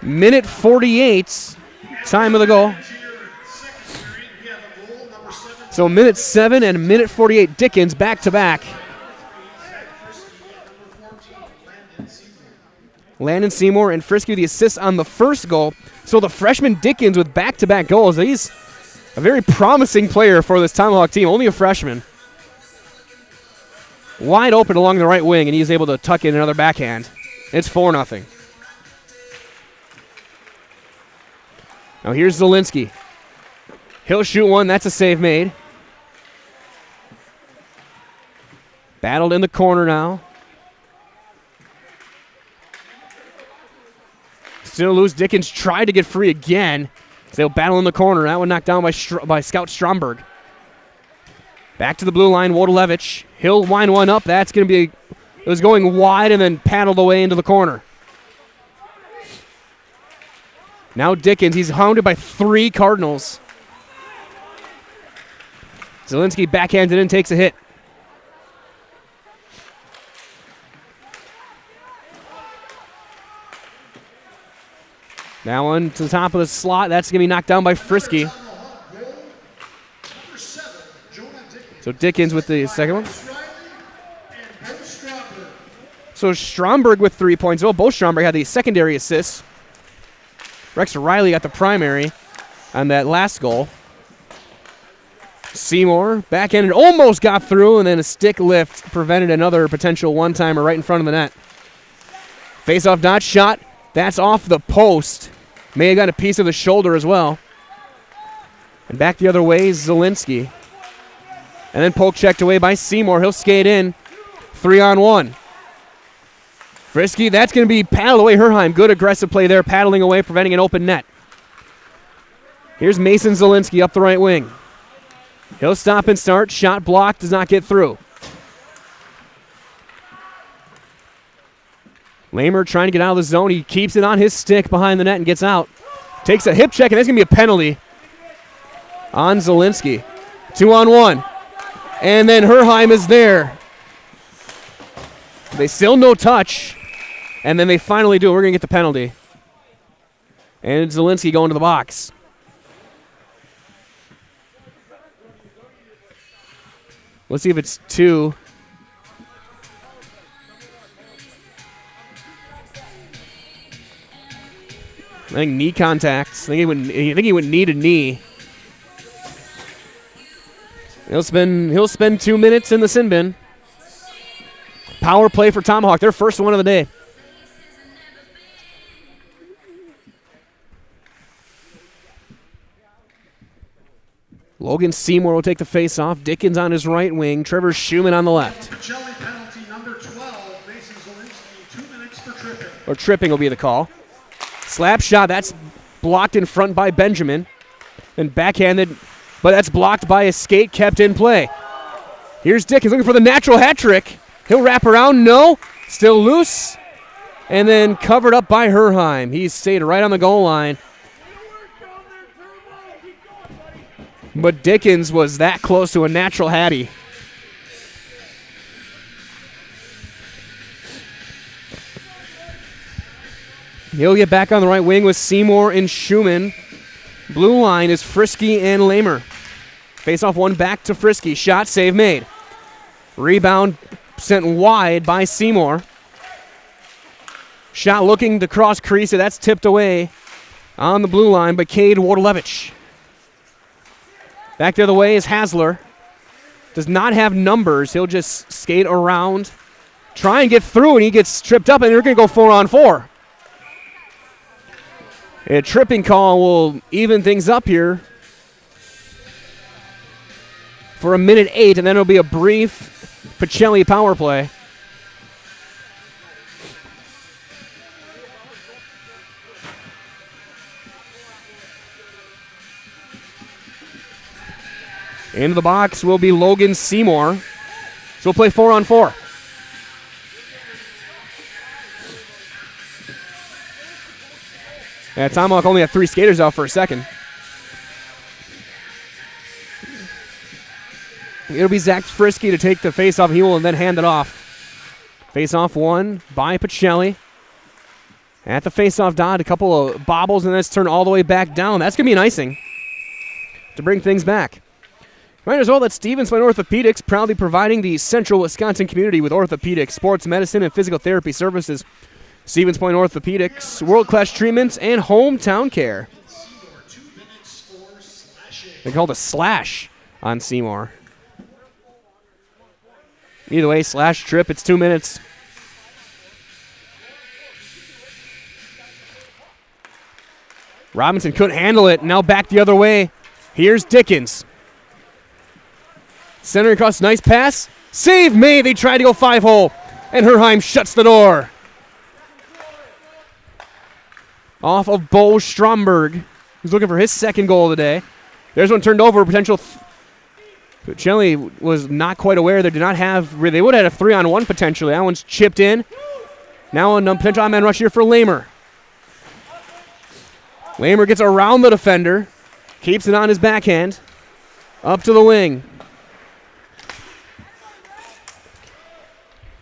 Minute 48, time of the goal. So minute 7 and minute 48, Dickens back to back. Landon Seymour and Frisky the assists on the first goal. So the freshman Dickens with back-to-back goals. He's a very promising player for this Tomahawk team, only a freshman. Wide open along the right wing, and he's able to tuck in another backhand. It's 4-0. Now here's Zielinski. He'll shoot one. That's a save made. Battled in the corner now. Still loose. Dickens tried to get free again. So they'll battle in the corner. That one knocked down by Scout Stromberg. Back to the blue line, Wodolewicz. He'll wind one up. That's going to be, it was going wide and then paddled away into the corner. Now Dickens, he's hounded by 3 Cardinals. Zielinski backhanded in, takes a hit. That one to the top of the slot. That's going to be knocked down by Frisky. So Dickens with the second one. So Stromberg with 3 points. Oh, both Stromberg had the secondary assists. Rex Riley got the primary on that last goal. Seymour backhanded, almost got through, and then a stick lift prevented another potential one-timer right in front of the net. Face-off dot shot. That's off the post. May have got a piece of the shoulder as well. And back the other way, Zielinski. And then poke checked away by Seymour. He'll skate in. 3-on-1. Frisky, that's going to be paddled away. Herheim, good aggressive play there, paddling away, preventing an open net. Here's Mason Zielinski up the right wing. He'll stop and start. Shot blocked, does not get through. Lamer trying to get out of the zone. He keeps it on his stick behind the net and gets out. Takes a hip check, and that's going to be a penalty on Zielinski. 2-on-1. And then Herheim is there. They still no touch. And then they finally do. We're going to get the penalty. And Zielinski going to the box. Let's see if it's 2. I think knee contacts. I think he would need a knee. He'll spend 2 minutes in the sin bin. Power play for Tomahawk. Their first one of the day. Logan Seymour will take the face-off. Dickens on his right wing. Trevor Schumann on the left. Pacelli penalty number 12. Mason Zielinski, 2 minutes for tripping. Or tripping will be the call. Slap shot. That's blocked in front by Benjamin. And backhanded, but that's blocked by a skate kept in play. Here's Dickens looking for the natural hat trick. He'll wrap around. No. Still loose. And then covered up by Herheim. He's stayed right on the goal line. But Dickens was that close to a natural hattie. He'll get back on the right wing with Seymour and Schumann. Blue line is Frisky and Lamer. Face off one back to Frisky. Shot, save made. Rebound sent wide by Seymour. Shot looking to cross crease. That's tipped away on the blue line by Cade Wardlevich. Back the other way is Hasler. Does not have numbers. He'll just skate around, try and get through, and he gets tripped up, and they're going to go 4-on-4. A tripping call will even things up here for 1:08, and then it'll be a brief Pacelli power play. Into the box will be Logan Seymour. So we'll play 4-on-4. Yeah, Tomahawk only had 3 skaters out for a second. It'll be Zach Frisky to take the face-off. He will then hand it off. Face-off one by Pacelli. At the face-off dot, a couple of bobbles, and then it's turned all the way back down. That's going to be an icing to bring things back. Reminder as well that Stevens Point Orthopedics proudly providing the central Wisconsin community with orthopedic, sports medicine, and physical therapy services. Stevens Point Orthopedics, world-class treatments, and hometown care. They called a slash on Seymour. Either way, slash trip, it's 2 minutes. Robinson couldn't handle it, now back the other way. Here's Dickens. Centering across, nice pass. Save made. They tried to go 5-hole, and Herheim shuts the door. Off of Bo Stromberg, who's looking for his second goal of the day. There's one turned over. Potential. Pacelli was not quite aware. They did not have. They would have had a 3-on-1 potentially. That one's chipped in. Now a potential odd man rush here for Lamer. Lamer gets around the defender, keeps it on his backhand, up to the wing.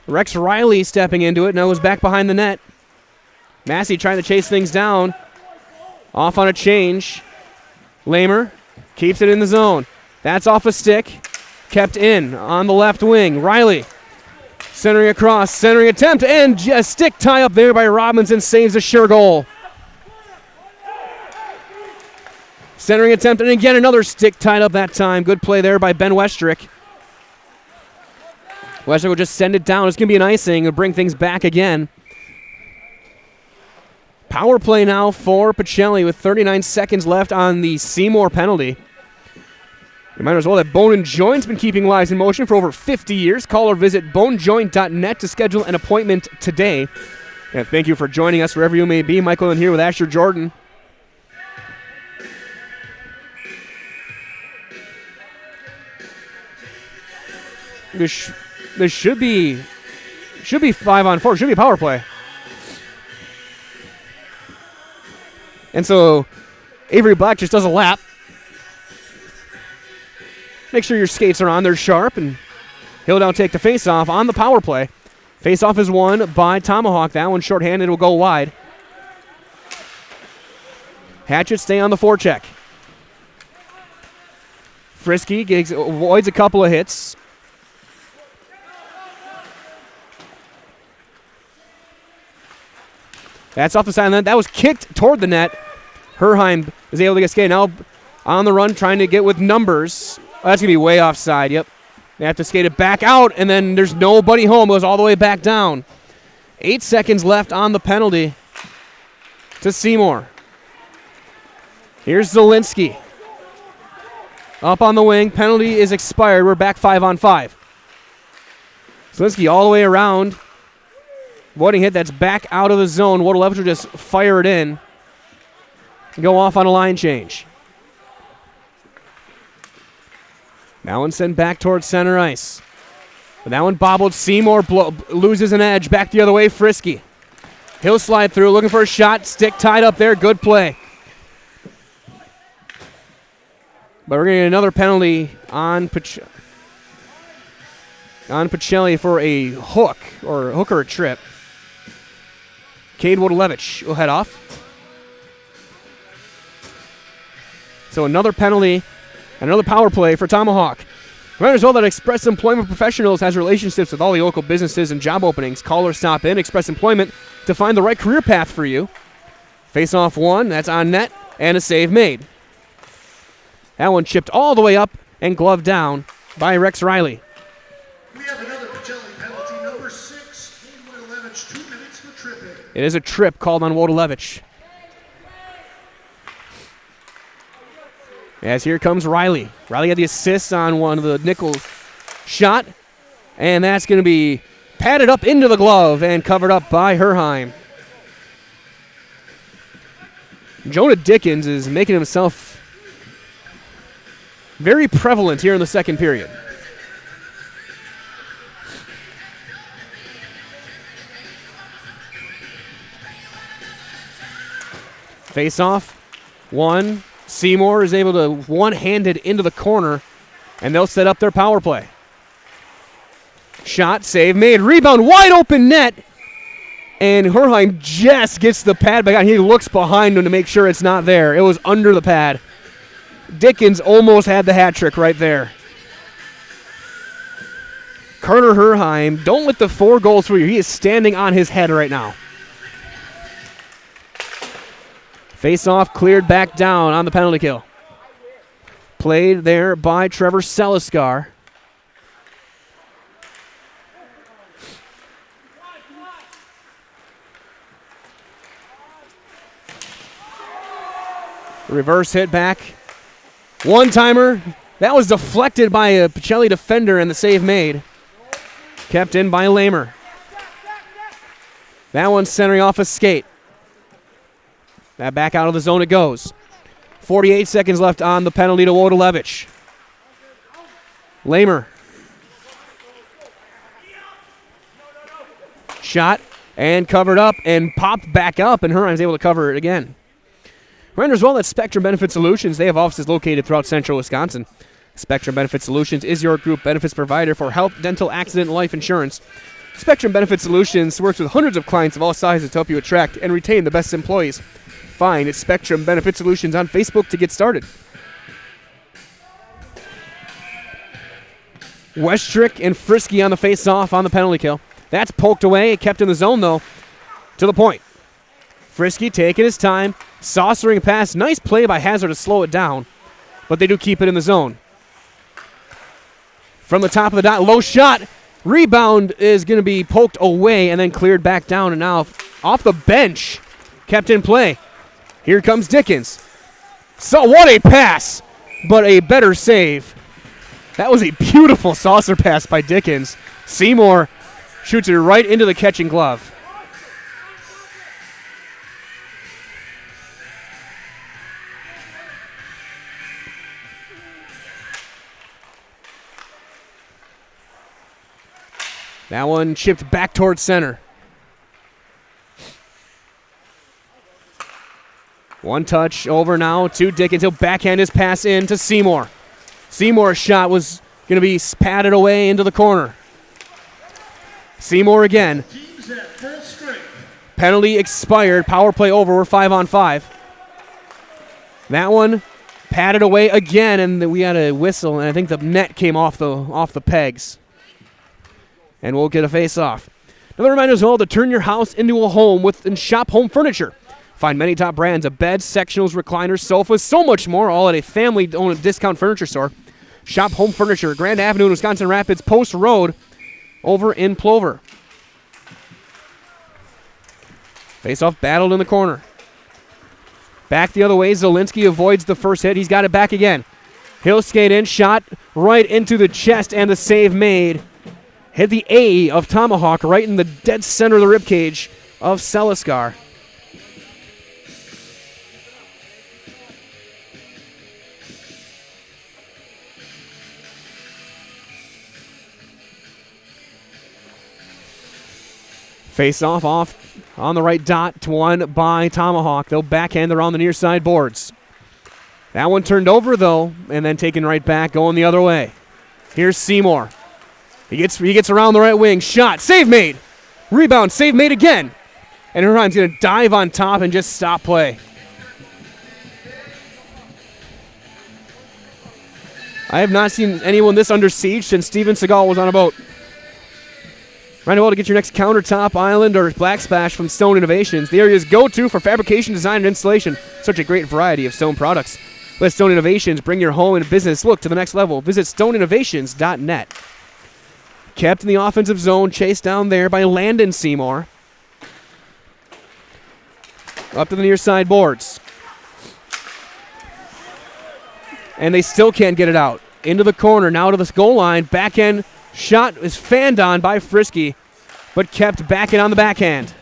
Rex Riley stepping into it. Now was back behind the net. Massey trying to chase things down. Off on a change. Lamer keeps it in the zone. That's off a stick. Kept in on the left wing. Riley centering across. Centering attempt. And a stick tie up there by Robinson saves a sure goal. Centering attempt. And again another stick tied up that time. Good play there by Ben Westrick. Westrick will just send it down. It's going to be an icing. It'll bring things back again. Power play now for Pacelli with 39 seconds left on the Seymour penalty. Reminder as well that Bone & Joint's been keeping lives in motion for over 50 years. Call or visit bonejoint.net to schedule an appointment today. And thank you for joining us wherever you may be. Michael in here with Asher Jordan. This should be 5-on-4. Should be a power play. And so Avery Black just does a lap. Make sure your skates are on. They're sharp. And he'll now take the face-off on the power play. Face-off is won by Tomahawk. That one shorthanded will go wide. Hatchet stay on the forecheck. Frisky avoids a couple of hits. That's off the side of the net. That was kicked toward the net. Herheim is able to get skated. Now on the run, trying to get with numbers. Oh, that's going to be way offside. Yep. They have to skate it back out, and then there's nobody home. It goes all the way back down. 8 seconds left on the penalty to Seymour. Here's Zielinski. Up on the wing. Penalty is expired. We're back 5-on-5. Zielinski all the way around. Avoiding hit. That's back out of the zone. Wodalewicz will just fire it in. And go off on a line change. That one sent back towards center ice. But that one bobbled. Seymour loses an edge. Back the other way. Frisky. He'll slide through. Looking for a shot. Stick tied up there. Good play. But we're going to get another penalty on Pacelli for a hook or a trip. Cade Wodalewicz will head off. So another penalty, another power play for Tomahawk. Remember as well that Express Employment Professionals has relationships with all the local businesses and job openings. Call or stop in Express Employment to find the right career path for you. Face off one, that's on net, and a save made. That one chipped all the way up and gloved down by Rex Riley. We have another Pacelli penalty, number 6, Cade Wodalewicz, 2 minutes for tripping. It is a trip called on Wodalewicz. As here comes Riley. Riley had the assist on one of the nickel shot, and that's going to be patted up into the glove and covered up by Herheim. Jonah Dickens is making himself very prevalent here in the second period. Face off. One. Seymour is able to one-handed into the corner, and they'll set up their power play. Shot, save made, rebound, wide open net, and Herheim just gets the pad back on. He looks behind him to make sure it's not there. It was under the pad. Dickens almost had the hat trick right there. Carter Herheim, don't let the 4 goals for you. He is standing on his head right now. Face-off cleared back down on the penalty kill. Played there by Trevor Seliskar. Reverse hit back. One-timer. That was deflected by a Pacelli defender and the save made. Kept in by Lamer. That one's centering off a skate. That back out of the zone it goes. 48 seconds left on the penalty to Wodalewicz. Lamer. Shot and covered up and popped back up, and Herheim's able to cover it again. Reminder as well that Spectrum Benefit Solutions, they have offices located throughout central Wisconsin. Spectrum Benefit Solutions is your group benefits provider for health, dental, accident, and life insurance. Spectrum Benefit Solutions works with hundreds of clients of all sizes to help you attract and retain the best employees. Find Spectrum Benefit Solutions on Facebook to get started. Westrick and Frisky on the face-off on the penalty kill. That's poked away, kept in the zone though, to the point. Frisky taking his time, saucering pass. Nice play by Hazard to slow it down, but they do keep it in the zone. From the top of the dot, low shot. Rebound is going to be poked away and then cleared back down, and now off the bench, kept in play. Here comes Dickens. So what a pass, but a better save. That was a beautiful saucer pass by Dickens. Seymour shoots it right into the catching glove. That one chipped back towards center. One touch over now to Dickens. He'll backhand his pass in to Seymour. Seymour's shot was going to be patted away into the corner. Seymour again. Penalty expired. Power play over. We're 5-on-5. That one patted away again, and we had a whistle, and I think the net came off the pegs. And we'll get a face-off. Another reminder as well to turn your house into a home with Shop Home Furniture. Find many top brands of beds, sectionals, recliners, sofas, so much more, all at a family-owned discount furniture store. Shop Home Furniture, Grand Avenue in Wisconsin Rapids, Post Road, over in Plover. Face-off battled in the corner. Back the other way, Zielinski avoids the first hit. He's got it back again. He'll skate in, shot right into the chest, and the save made. Hit the A of Tomahawk right in the dead center of the ribcage of Seliskar. Face off on the right dot, won by Tomahawk. They'll backhand around the near side boards. That one turned over, though, and then taken right back, going the other way. Here's Seymour. He gets around the right wing. Shot. Save made. Rebound. Save made again. And Herheim's going to dive on top and just stop play. I have not seen anyone this under siege since Steven Seagal was on a boat. Right well to get your next countertop, island, or black splash from Stone Innovations, the area's go-to for fabrication, design, and installation. Such a great variety of stone products. Let Stone Innovations bring your home and business look to the next level. Visit stoneinnovations.net. Kept in the offensive zone, chased down there by Landon Seymour. Up to the near side boards. And they still can't get it out. Into the corner, now to the goal line. Backhand shot is fanned on by Frisky, but kept back in on the backhand.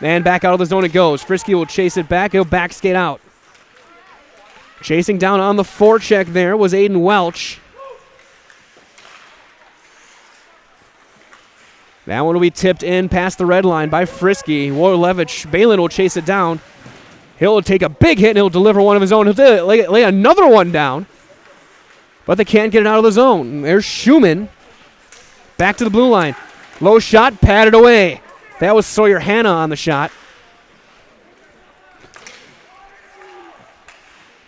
And back out of the zone it goes. Frisky will chase it back. He'll back skate out. Chasing down on the forecheck there was Aiden Welch. That one will be tipped in past the red line by Frisky. Warlevich. Balin will chase it down. He'll take a big hit and he'll deliver one of his own. He'll lay another one down. But they can't get it out of the zone. There's Schumann. Back to the blue line. Low shot, patted away. That was Sawyer Hanna on the shot.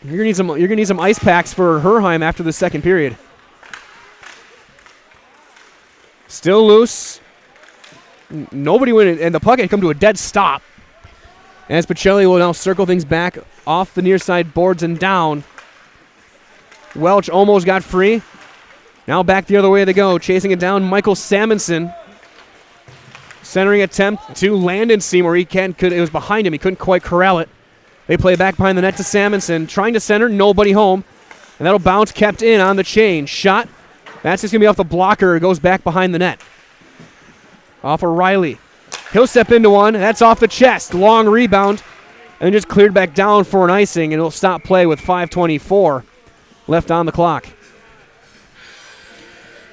You're gonna need some ice packs for Herheim after the second period. Still loose. Nobody went, and the puck had come to a dead stop. As Pacelli will now circle things back off the near side boards and down. Welch almost got free. Now back the other way they go. Chasing it down, Michael Samonson. Centering attempt to Landon Seymour. It was behind him. He couldn't quite corral it. They play back behind the net to Samonson. Trying to center, nobody home. And that'll bounce, kept in on the chain. Shot. That's just going to be off the blocker. It goes back behind the net. Off of Riley. He'll step into one. That's off the chest. Long rebound. And just cleared back down for an icing. And it'll stop play with 5:24 left on the clock.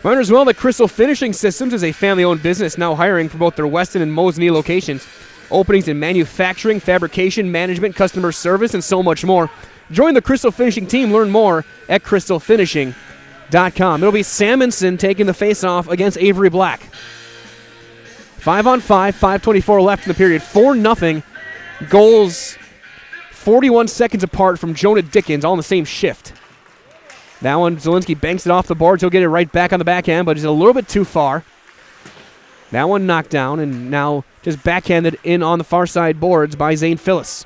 Reminder as well that Crystal Finishing Systems is a family-owned business now hiring for both their Weston and Mosinee locations. Openings in manufacturing, fabrication, management, customer service, and so much more. Join the Crystal Finishing team. Learn more at crystalfinishing.com. It'll be Samonson taking the face-off against Avery Black. 5-on-5, 5:24 left in the period. 4-0. Goals 41 seconds apart from Jonah Dickens, all in the same shift. That one, Zielinski banks it off the boards. He'll get it right back on the backhand, but he's a little bit too far. That one knocked down, and now just backhanded in on the far side boards by Zane Phyllis.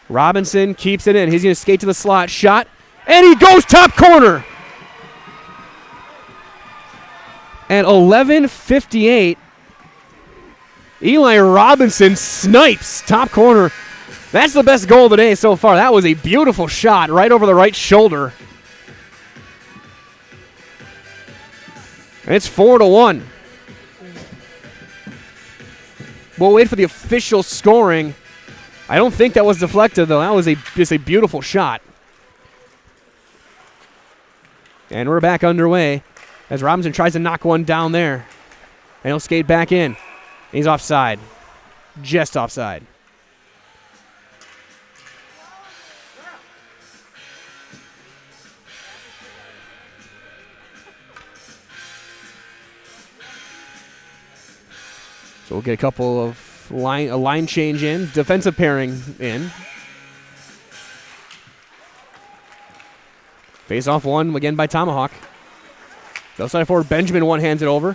Robinson keeps it in. He's going to skate to the slot. Shot, and he goes top corner. At 11:58, Eli Robinson snipes top corner. That's the best goal of the day so far. That was a beautiful shot right over the right shoulder. And it's 4-1. We'll wait for the official scoring. I don't think that was deflected, though. That was just a beautiful shot. And we're back underway as Robinson tries to knock one down there. And he'll skate back in. He's offside. Just offside. So we'll get a couple of a line change in, defensive pairing in. Face off one again by Tomahawk. The outside forward Benjamin one hands it over.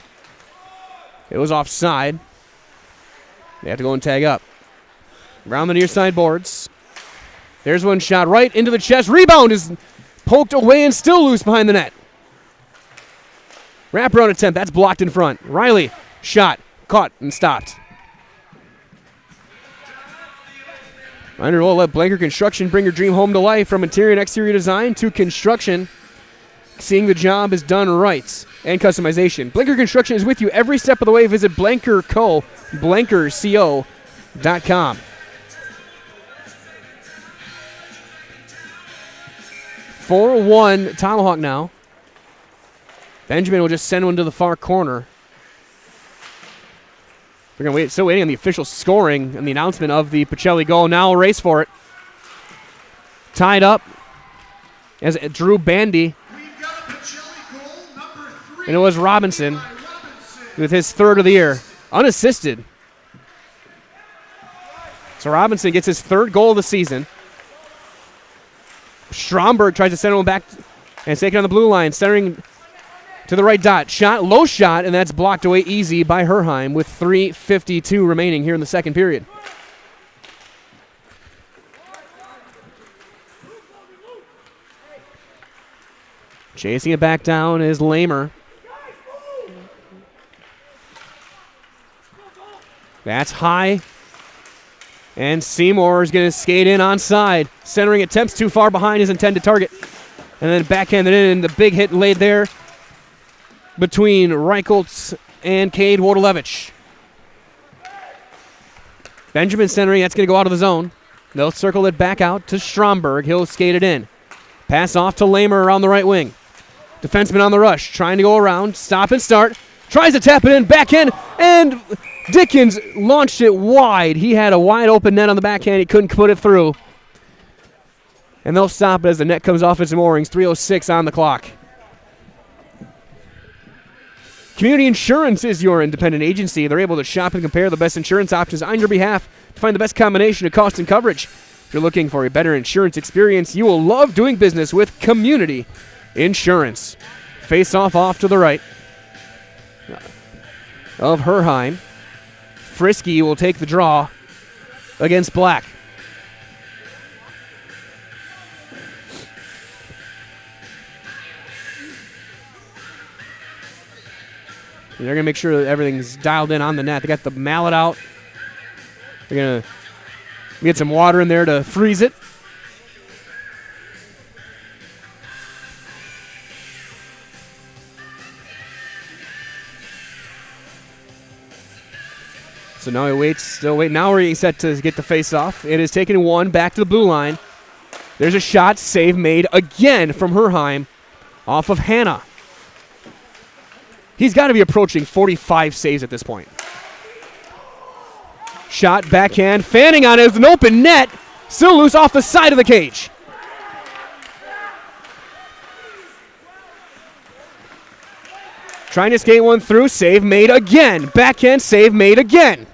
It was offside. They have to go and tag up. Around the near side boards. There's one shot right into the chest. Rebound is poked away and still loose behind the net. Wraparound attempt. That's blocked in front. Riley, shot. Caught and stopped. Reminder, we'll let Blanker Construction bring your dream home to life, from interior and exterior design to construction. Seeing the job is done right, and customization. Blanker Construction is with you every step of the way. Visit blankerco.com. 4-1 Tomahawk now. Benjamin will just send one to the far corner. We're going to wait, still waiting on the official scoring and the announcement of the Pacelli goal. Now a race for it. Tied up as Drew Bandy. And it was Robinson with his third of the year, unassisted. So Robinson gets his third goal of the season. Stromberg tries to send one back and take it on the blue line, centering to the right dot. Shot, low shot, and that's blocked away easy by Herheim with 3:52 remaining here in the second period. Chasing it back down is Lamer. That's high. And Seymour is going to skate in onside. Centering attempts too far behind his intended target. And then backhanded in. The big hit laid there between Reicholtz and Cade Wardalevich. Benjamin centering. That's going to go out of the zone. They'll circle it back out to Stromberg. He'll skate it in. Pass off to Lamer around the right wing. Defenseman on the rush. Trying to go around. Stop and start. Tries to tap it in. Backhand. And Dickens launched it wide. He had a wide open net on the backhand. He couldn't put it through. And they'll stop it as the net comes off its moorings. 3:06 on the clock. Community Insurance is your independent agency. They're able to shop and compare the best insurance options on your behalf to find the best combination of cost and coverage. If you're looking for a better insurance experience, you will love doing business with Community Insurance. Face off to the right of Herheim. Frisky will take the draw against Black. They're going to make sure that everything's dialed in on the net. They got the mallet out. They're going to get some water in there to freeze it. So now he waits, still waiting. Now we're set to get the face-off. It is taken one back to the blue line. There's a shot, save made again from Herheim off of Hanna. He's got to be approaching 45 saves at this point. Shot, backhand, fanning on it. It's an open net. Still loose off the side of the cage. Trying to skate one through, save made again. Backhand, save made again.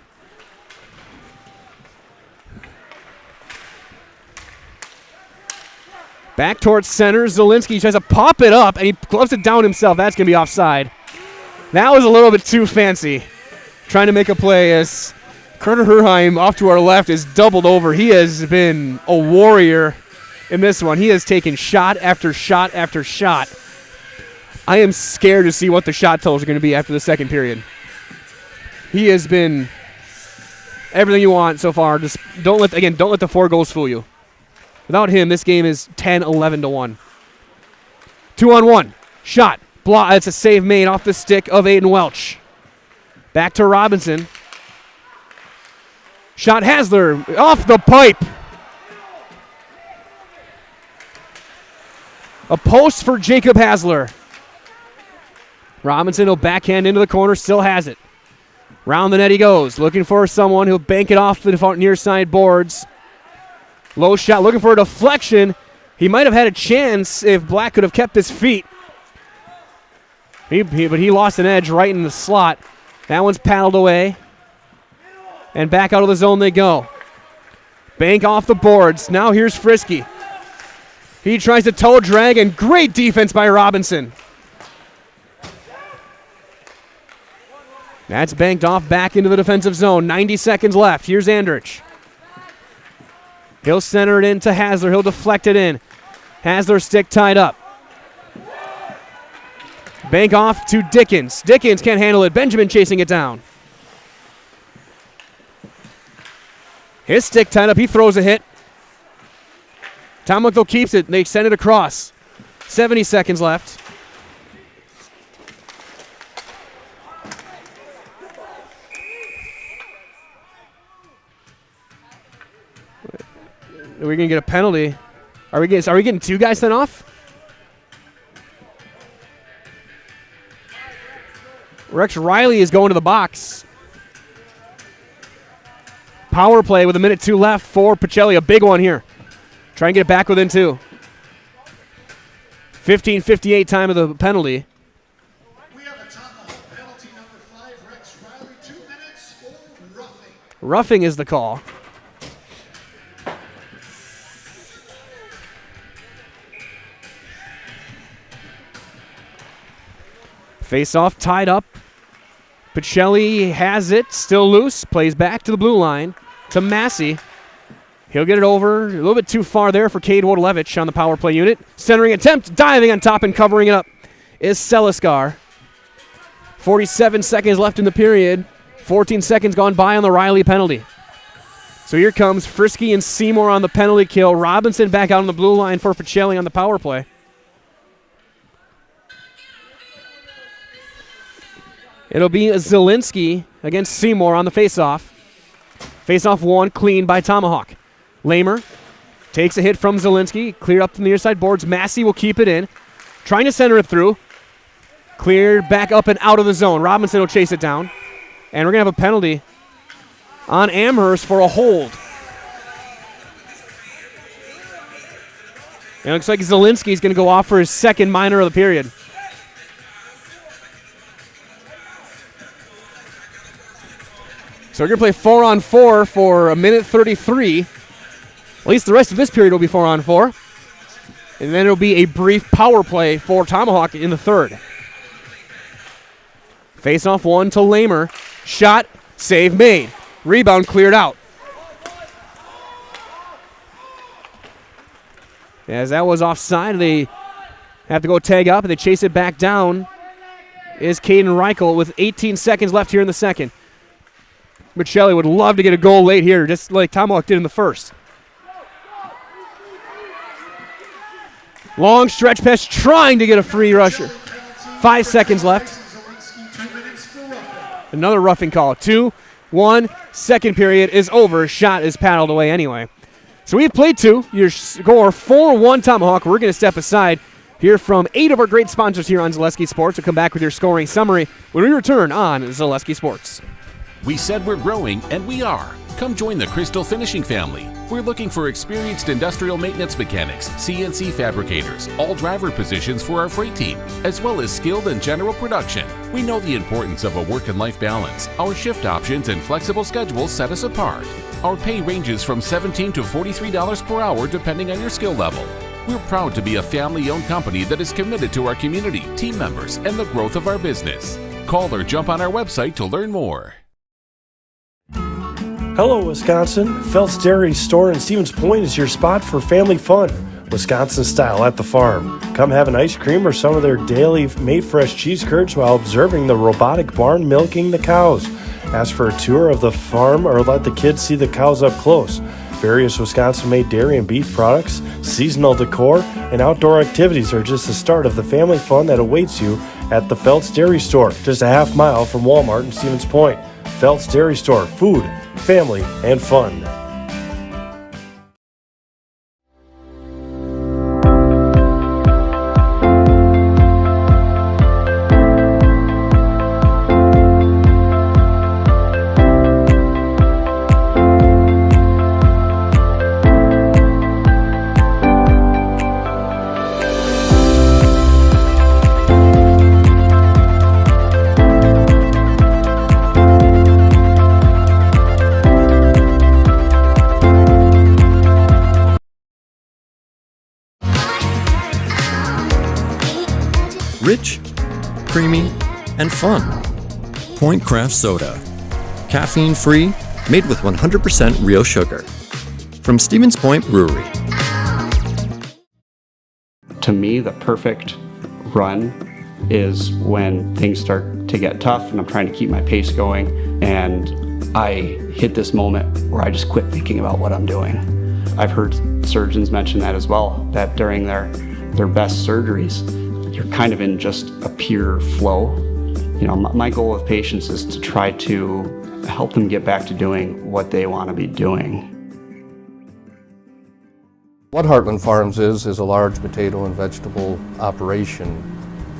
Back towards center, Zielinski tries to pop it up, and he gloves it down himself. That's going to be offside. That was a little bit too fancy. Trying to make a play as Carter Herheim off to our left is doubled over. He has been a warrior in this one. He has taken shot after shot after shot. I am scared to see what the shot totals are going to be after the second period. He has been everything you want so far. Just don't let the 4 goals fool you. Without him, this game is 10-11-1. 2-on-1. Shot. Block. It's a save made off the stick of Aiden Welch. Back to Robinson. Shot Hasler off the pipe. A post for Jacob Hasler. Robinson will backhand into the corner, still has it. Round the net he goes, looking for someone who'll bank it off the near side boards. Low shot, looking for a deflection. He might have had a chance if Black could have kept his feet. But he lost an edge right in the slot. That one's paddled away. And back out of the zone they go. Bank off the boards. Now here's Frisky. He tries to toe drag, and great defense by Robinson. That's banked off back into the defensive zone. 90 seconds left. Here's Andrich. He'll center it into Hasler. He'll deflect it in. Hasler stick tied up. Bank off to Dickens. Dickens can't handle it. Benjamin chasing it down. His stick tied up. He throws a hit. Tomahawk, though, keeps it. They send it across. 70 seconds left. Are we going to get a penalty? Are we getting 2 guys sent off? Rex Riley is going to the box. Power play with 1:02 left for Pacelli. A big one here. Try and get it back within 2. 15:58 time of the penalty. We have a Tomahawk penalty number 5, Rex Riley, 2 minutes for roughing. Roughing is the call. Face-off tied up. Pacelli has it, still loose, plays back to the blue line to Massey. He'll get it over, a little bit too far there for Cade Wodolevich on the power play unit. Centering attempt, diving on top and covering it up is Seliskar. 47 seconds left in the period. 14 seconds gone by on the Riley penalty. So here comes Frisky and Seymour on the penalty kill. Robinson back out on the blue line for Pacelli on the power play. It'll be Zielinski against Seymour on the faceoff. Faceoff 1, clean by Tomahawk. Lamer takes a hit from Zielinski, cleared up from the near side boards. Massey will keep it in, trying to center it through. Cleared back up and out of the zone. Robinson will chase it down. And we're going to have a penalty on Amherst for a hold. It looks like Zielinski's going to go off for his second minor of the period. So we're going to play 4-on-4 for 1:33. At least the rest of this period will be 4-on-4. And then it'll be a brief power play for Tomahawk in the third. Face-off 1 to Lamer. Shot, save made. Rebound cleared out. As that was offside, they have to go tag up, and they chase it back down. Is Caden Reichel with 18 seconds left here in the second. Pacelli would love to get a goal late here, just like Tomahawk did in the first. Long stretch pass, trying to get a free rusher. 5 seconds left. Another roughing call. 2-1. Second period is over. Shot is paddled away anyway. So we've played 2. Your score 4-1 Tomahawk. We're going to step aside. Hear from 8 of our great sponsors here on Zaleski Sports. We'll come back with your scoring summary when we return on Zaleski Sports. We said we're growing, and we are. Come join the Crystal Finishing family. We're looking for experienced industrial maintenance mechanics, CNC fabricators, all driver positions for our freight team, as well as skilled and general production. We know the importance of a work and life balance. Our shift options and flexible schedules set us apart. Our pay ranges from $17 to $43 per hour depending on your skill level. We're proud to be a family-owned company that is committed to our community, team members, and the growth of our business. Call or jump on our website to learn more. Hello, Wisconsin. Phelps Dairy Store in Stevens Point is your spot for family fun. Wisconsin style at the farm. Come have an ice cream or some of their daily made fresh cheese curds while observing the robotic barn milking the cows. Ask for a tour of the farm or let the kids see the cows up close. Various Wisconsin-made dairy and beef products, seasonal decor, and outdoor activities are just the start of the family fun that awaits you at the Phelps Dairy Store, just a half mile from Walmart in Stevens Point. Phelps Dairy Store, food, family, and fun. Rich, creamy, and fun. Point Craft Soda. Caffeine-free, made with 100% real sugar. From Stevens Point Brewery. To me, the perfect run is when things start to get tough and I'm trying to keep my pace going and I hit this moment where I just quit thinking about what I'm doing. I've heard surgeons mention that as well, that during their best surgeries, you're kind of in just a pure flow. You know, my goal with patients is to try to help them get back to doing what they want to be doing. What Heartland Farms is a large potato and vegetable operation.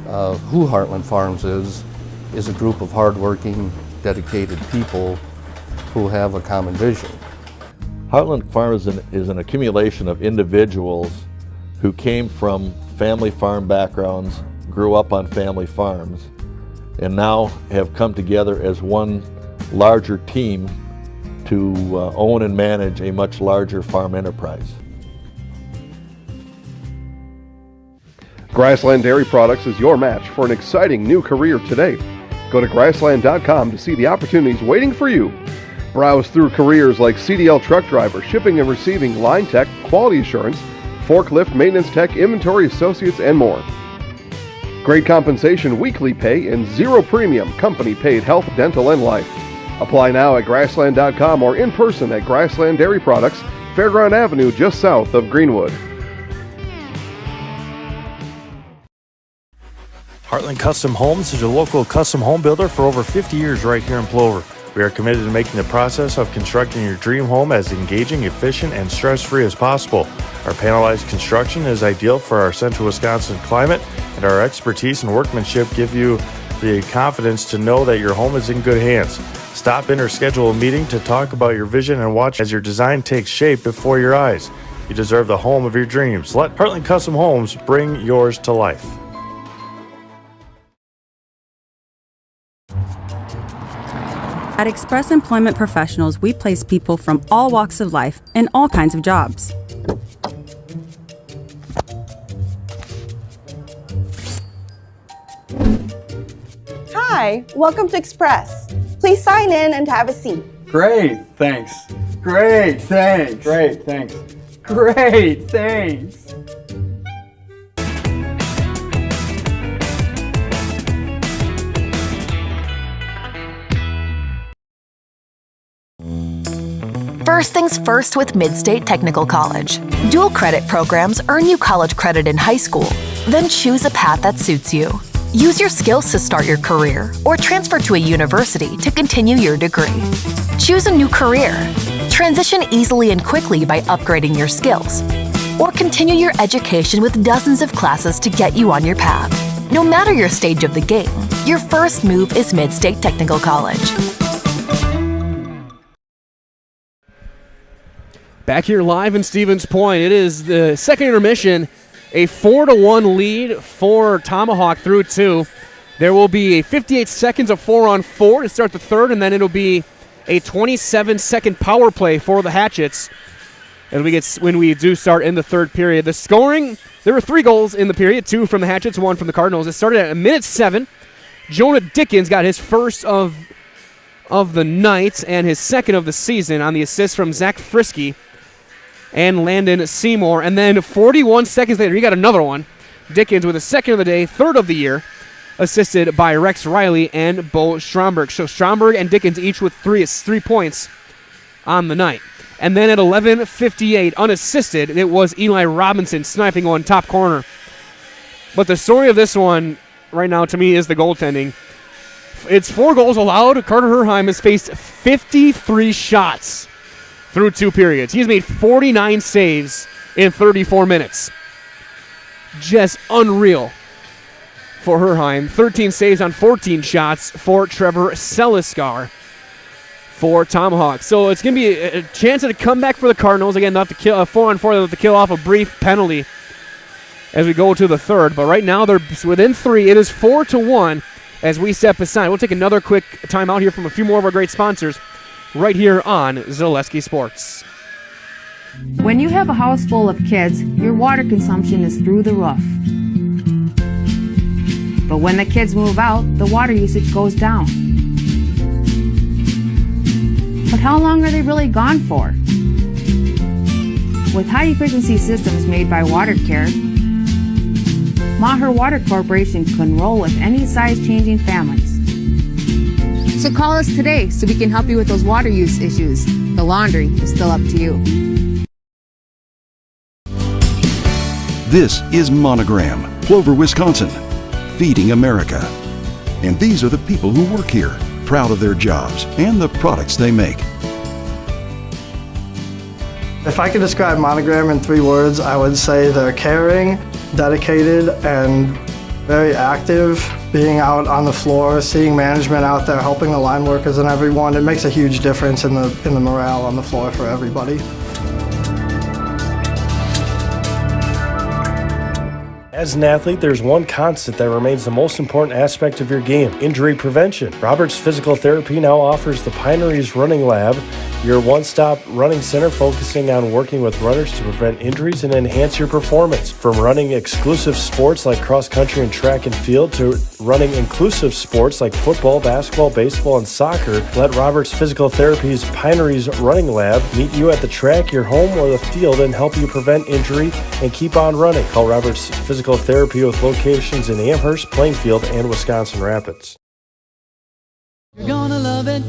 Who Heartland Farms is a group of hardworking, dedicated people who have a common vision. Heartland Farms is an accumulation of individuals who came from family farm backgrounds, grew up on family farms, and now have come together as one larger team to own and manage a much larger farm enterprise. Grassland Dairy Products is your match for an exciting new career today. Go to grassland.com to see the opportunities waiting for you. Browse through careers like CDL truck driver, shipping and receiving, line tech, quality assurance, forklift, maintenance tech, inventory associates, and more. Great compensation, weekly pay, and zero premium company-paid health, dental, and life. Apply now at grassland.com or in person at Grassland Dairy Products, Fairground Avenue, just south of Greenwood. Heartland Custom Homes is a local custom home builder for over 50 years right here in Plover. We are committed to making the process of constructing your dream home as engaging, efficient, and stress-free as possible. Our panelized construction is ideal for our central Wisconsin climate, and our expertise and workmanship give you the confidence to know that your home is in good hands. Stop in or schedule a meeting to talk about your vision and watch as your design takes shape before your eyes. You deserve the home of your dreams. Let Heartland Custom Homes bring yours to life. At Express Employment Professionals, we place people from all walks of life in all kinds of jobs. Hi, welcome to Express. Please sign in and have a seat. Great, thanks. Great, thanks. Great, thanks. Great, thanks. First things first with Midstate Technical College. Dual credit programs earn you college credit in high school. Then choose a path that suits you. Use your skills to start your career or transfer to a university to continue your degree. Choose a new career. Transition easily and quickly by upgrading your skills. Or continue your education with dozens of classes to get you on your path. No matter your stage of the game, your first move is Midstate Technical College. Back here live in Stevens Point. It is the second intermission, a 4-1 lead for Tomahawk through 2. There will be a 58 seconds of 4-on-4 to start the third, and then it'll be a 27-second power play for the Hatchets when we do start in the third period. The scoring, there were 3 goals in the period, 2 from the Hatchets, 1 from the Cardinals. It started at minute 7. Jonah Dickens got his first of the night and his second of the season on the assist from Zach Frisky and Landon Seymour. And then 41 seconds later, he got another one. Dickens with a second of the day, third of the year, assisted by Rex Riley and Bo Stromberg. So Stromberg and Dickens each with 3 points on the night. And then at 11:58, unassisted, it was Eli Robinson sniping one top corner. But the story of this one right now to me is the goaltending. It's 4 goals allowed. Carter Herheim has faced 53 shots through 2 periods. He's made 49 saves in 34 minutes. Just unreal for Herheim. 13 saves on 14 shots for Trevor Seliskar for Tomahawk. So it's going to be a chance at a comeback for the Cardinals. Again, they'll have to kill a 4-on-4. They'll have to kill off a brief penalty as we go to the third. But right now they're within 3. It is 4-1 as we step aside. We'll take another quick timeout here from a few more of our great sponsors right here on Zaleski Sports. When you have a house full of kids, your water consumption is through the roof. But when the kids move out, the water usage goes down. But how long are they really gone for? With high-efficiency systems made by WaterCare, Maher Water Corporation can roll with any size-changing families. So call us today so we can help you with those water use issues. The laundry is still up to you. This is Monogram, Plover, Wisconsin, feeding America. And these are the people who work here, proud of their jobs and the products they make. If I could describe Monogram in 3 words, I would say they're caring, dedicated, and very active. Being out on the floor, seeing management out there, helping the line workers and everyone, it makes a huge difference in the morale on the floor for everybody. As an athlete, there's one constant that remains the most important aspect of your game: injury prevention. Roberts Physical Therapy now offers the Pineries Running Lab, your one-stop running center focusing on working with runners to prevent injuries and enhance your performance. From running exclusive sports like cross-country and track and field to running inclusive sports like football, basketball, baseball, and soccer, let Roberts Physical Therapy's Pineries Running Lab meet you at the track, your home, or the field and help you prevent injury and keep on running. Call Roberts Physical Therapy with locations in Amherst, Plainfield, and Wisconsin Rapids. You're gonna love it.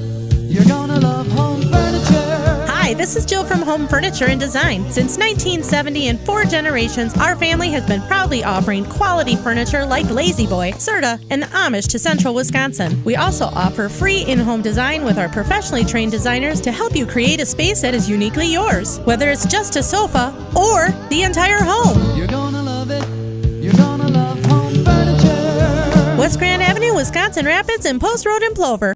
You're gonna love home furniture. Hi, this is Jill from Home Furniture and Design. Since 1970 and 4 generations, our family has been proudly offering quality furniture like Lazy Boy, Serta, and Amish to Central Wisconsin. We also offer free in-home design with our professionally trained designers to help you create a space that is uniquely yours, whether it's just a sofa or the entire home. You're gonna love it. You're gonna love home furniture. West Grand Avenue, Wisconsin Rapids, and Post Road in Plover.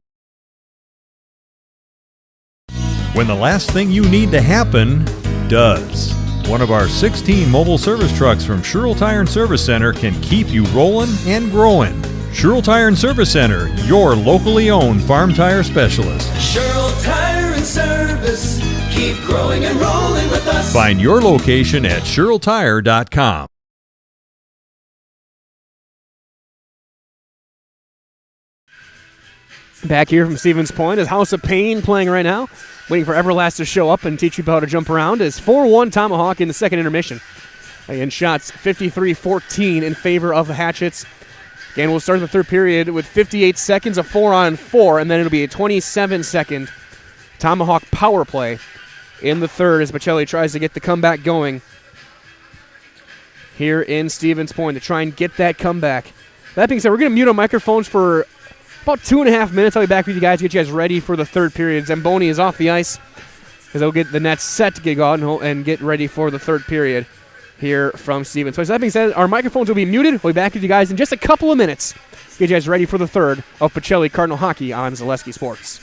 When the last thing you need to happen does. One of our 16 mobile service trucks from Sherrill Tire and Service Center can keep you rolling and growing. Sherrill Tire and Service Center, your locally owned farm tire specialist. Sherrill Tire and Service, keep growing and rolling with us. Find your location at SherrillTire.com. Back here from Stevens Point is House of Pain playing right now. Waiting for Everlast to show up and teach people how to jump around. Is 4-1 Tomahawk in the second intermission. Again, shots 53-14 in favor of the Hatchets. Again, we'll start the third period with 58 seconds of 4-on-4, and then it'll be a 27-second Tomahawk power play in the third as Pacelli tries to get the comeback going here in Stevens Point to try and get that comeback. That being said, we're going to mute our microphones for about 2.5 minutes. I'll be back with you guys, get you guys ready for the third period. Zamboni is off the ice because they'll get the nets set to get on and get ready for the third period here from Stevens. So that being said, our microphones will be muted. We'll be back with you guys in just a couple of minutes. Get you guys ready for the third of Pacelli Cardinal Hockey on Zaleski Sports.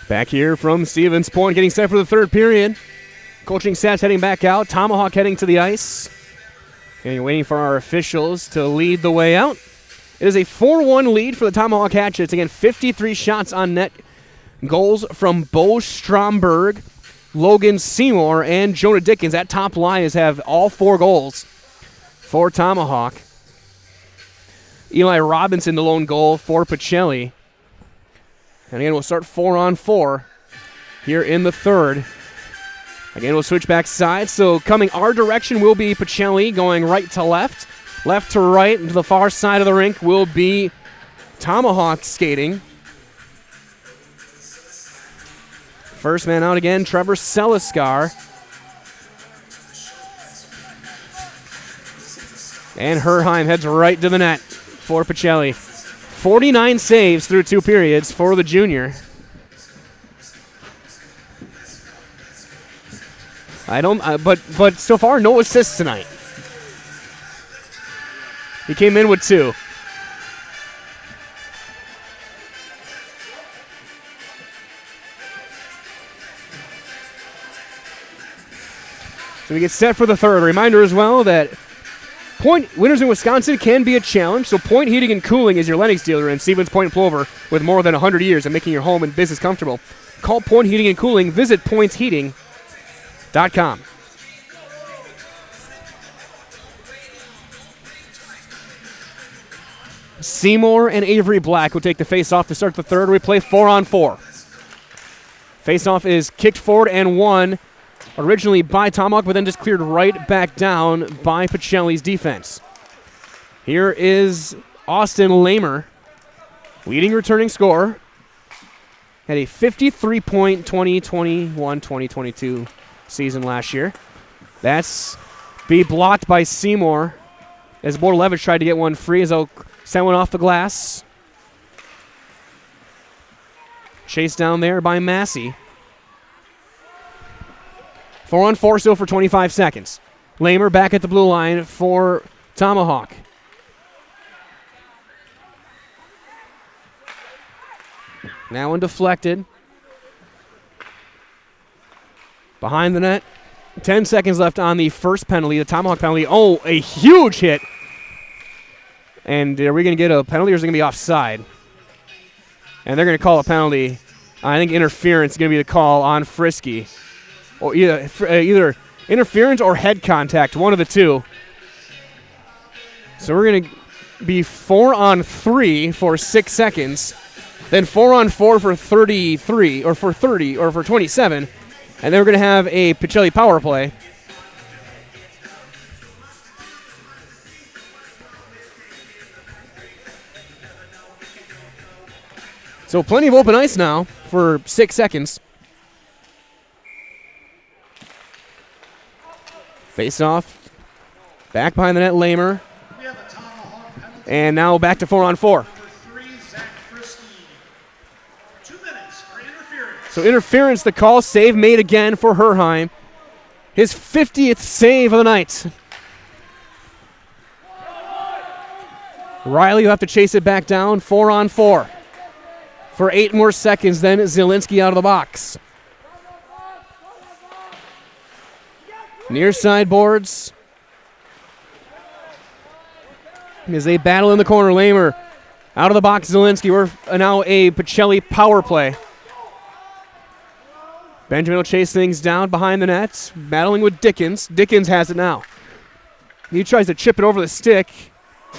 Back here from Stevens Point, getting set for the third period. Coaching staff's heading back out. Tomahawk heading to the ice. And waiting for our officials to lead the way out. It is a 4-1 lead for the Tomahawk Hatchets. Again, 53 shots on net. Goals from Bo Stromberg, Logan Seymour, and Jonah Dickens. That top line have all 4 goals for Tomahawk. Eli Robinson, the lone goal for Pacelli. And again, we'll start 4-on-4 here in the third. Again, we'll switch back sides. So coming our direction will be Pacelli going right to left. Left to right, and to the far side of the rink will be Tomahawk skating. First man out again, Trevor Seliskar. And Herheim heads right to the net for Pacelli. 49 saves through 2 periods for the junior. But so far, no assists tonight. He came in with 2. So we get set for the third. A reminder as well that Point winners in Wisconsin can be a challenge, so Point Heating and Cooling is your Lennox dealer in Stevens Point, Plover, with more than 100 years of making your home and business comfortable. Call Point Heating and Cooling. Visit pointheating.com. Seymour and Avery Black will take the face-off to start the third. We play 4-on-4. Face-off is kicked forward and won originally by Tomahawk, but then just cleared right back down by Pacelli's defense. Here is Austin Lamer, leading returning scorer. Had a 53-point 2021-2022 season last year. That's be blocked by Seymour as Bordelevich tried to get one free as they'll send one off the glass. Chased down there by Massey. 4-on-4 still for 25 seconds. Lamer back at the blue line for Tomahawk. Now one deflected. Behind the net. 10 seconds left on the first penalty, the Tomahawk penalty. Oh, a huge hit. And are we going to get a penalty or is it going to be offside? And they're going to call a penalty. I think interference is going to be the call on Frisky. Or either interference or head contact, one of the two. So we're going to be 4-on-3 for 6 seconds, then 4-on-4 for 33, or for 30, or for 27, and then we're going to have a Pacelli power play. So plenty of open ice now for 6 seconds. Face off. Back behind the net, Lamer. And now back to 4-on-4. So interference, the call. Save made again for Herheim. His 50th save of the night. Riley will have to chase it back down. 4-on-4. For 8 more seconds, then Zielinski out of the box. Near side boards. As they battle in the corner, Lamer out of the box, Zielinski. We're now a Pacelli power play. Benjamin will chase things down behind the net, battling with Dickens. Dickens has it now. He tries to chip it over the stick.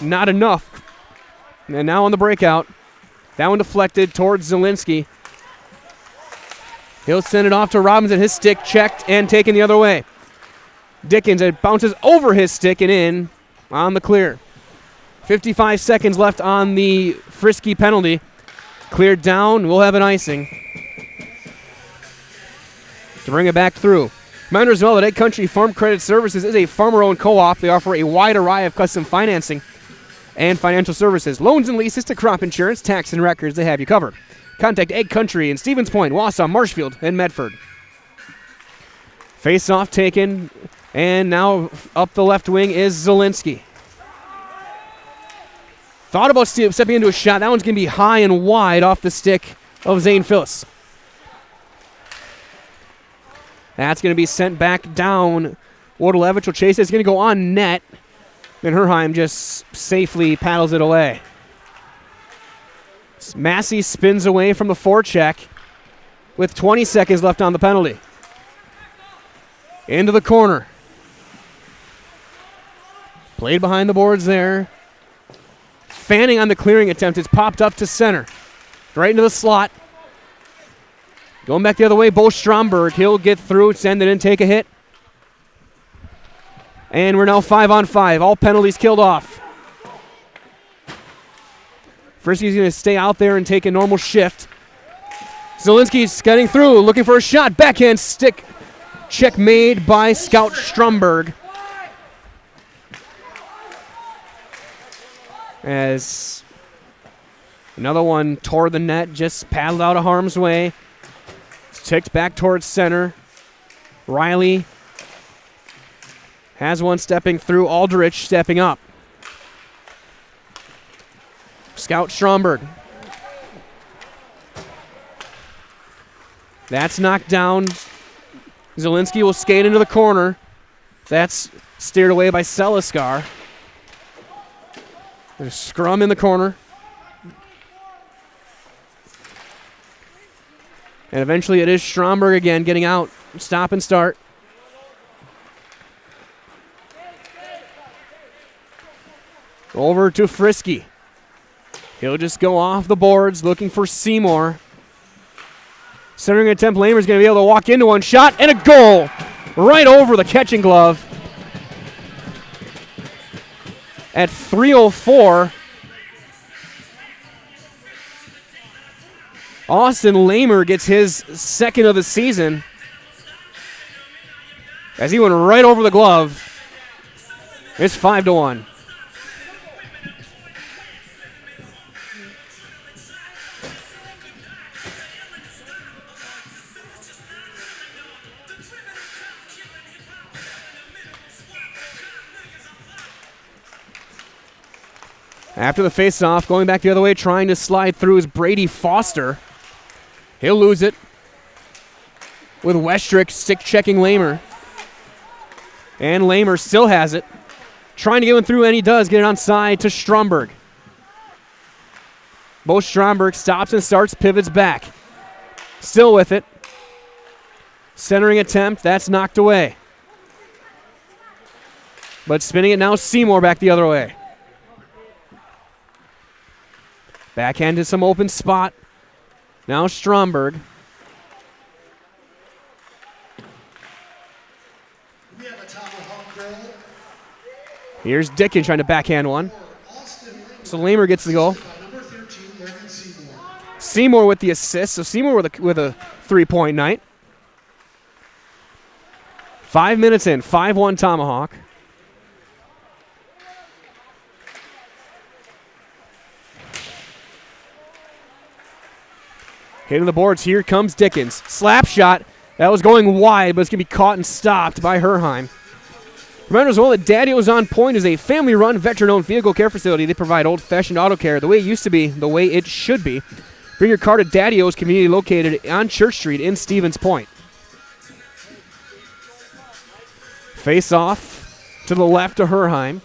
Not enough. And now on the breakout. That one deflected towards Zielinski. He'll send it off to Robinson. His stick checked and taken the other way. Dickens, it bounces over his stick and in on the clear. 55 seconds left on the Frisky penalty. Cleared down. We'll have an icing to bring it back through. Reminder as well that Egg Country Farm Credit Services is a farmer-owned co-op. They offer a wide array of custom financing and financial services. Loans and leases to crop insurance, tax, and records. They have you covered. Contact Egg Country in Stevens Point, Wausau, Marshfield, and Medford. Face-off taken, and now up the left wing is Zielinski. Thought about stepping into a shot. That one's going to be high and wide off the stick of Zane Phillips. That's going to be sent back down. Wardalevich will chase it. It's going to go on net. And Herheim just safely paddles it away. Massey spins away from the forecheck with 20 seconds left on the penalty. Into the corner. Played behind the boards there. Fanning on the clearing attempt. It's popped up to center. Right into the slot. Going back the other way, Bo Stromberg. He'll get through, send it in, take a hit. And we're now 5-on-5. All penalties killed off. Frisky's going to stay out there and take a normal shift. Zielinski's getting through, looking for a shot. Backhand stick check made by Scout Stromberg. As another one toward the net, just paddled out of harm's way. It's ticked back towards center. Riley has one stepping through. Aldrich stepping up. Scout Stromberg. That's knocked down. Zielinski will skate into the corner. That's steered away by Seliskar. There's a scrum in the corner. And eventually it is Stromberg again getting out. Stop and start. Over to Frisky. He'll just go off the boards looking for Seymour. Centering attempt, Lamer's going to be able to walk into one shot, and a goal right over the catching glove. At 3:04, Austin Lamer gets his second of the season as he went right over the glove. It's 5-1. After the face-off, going back the other way, trying to slide through is Brady Foster. He'll lose it with Westrick stick-checking Lamer. And Lamer still has it. Trying to get one through, and he does get it onside to Stromberg. Bo Stromberg stops and starts, pivots back. Still with it. Centering attempt, that's knocked away. But spinning it now, Seymour back the other way. Backhand to some open spot. Now Stromberg. We have a Tomahawk goal. Here's Dickin trying to backhand one. So Lamer gets the goal. Number 13, Logan Seymour. Seymour with the assist. So Seymour with a 3-point night. 5 minutes in, 5-1 Tomahawk. Hitting the boards, here comes Dickens. Slap shot, that was going wide, but it's going to be caught and stopped by Herheim. Remember as well that Daddy-O's On Point is a family-run, veteran-owned vehicle care facility. They provide old-fashioned auto care the way it used to be, the way it should be. Bring your car to Daddy-O's, conveniently located on Church Street in Stevens Point. Face off to the left to Herheim.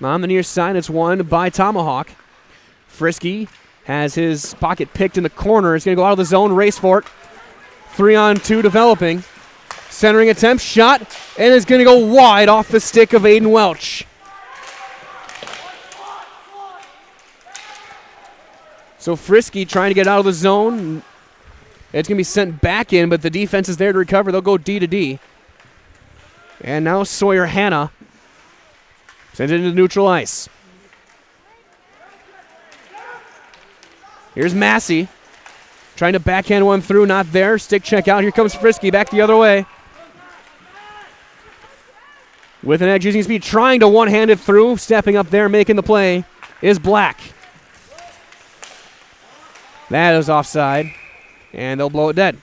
On the near side, it's won by Tomahawk. Frisky has his pocket picked in the corner. He's going to go out of the zone, race for it. 3-on-2 developing. Centering attempt, shot, and it's going to go wide off the stick of Aiden Welch. So Frisky trying to get out of the zone. It's going to be sent back in, but the defense is there to recover. They'll go D to D. And now Sawyer Hanna sends it into neutral ice. Here's Massey. Trying to backhand one through, not there. Stick check out. Here comes Frisky back the other way. With an edge, using speed, trying to one-hand it through. Stepping up there, making the play is Black. That is offside, and they'll blow it dead.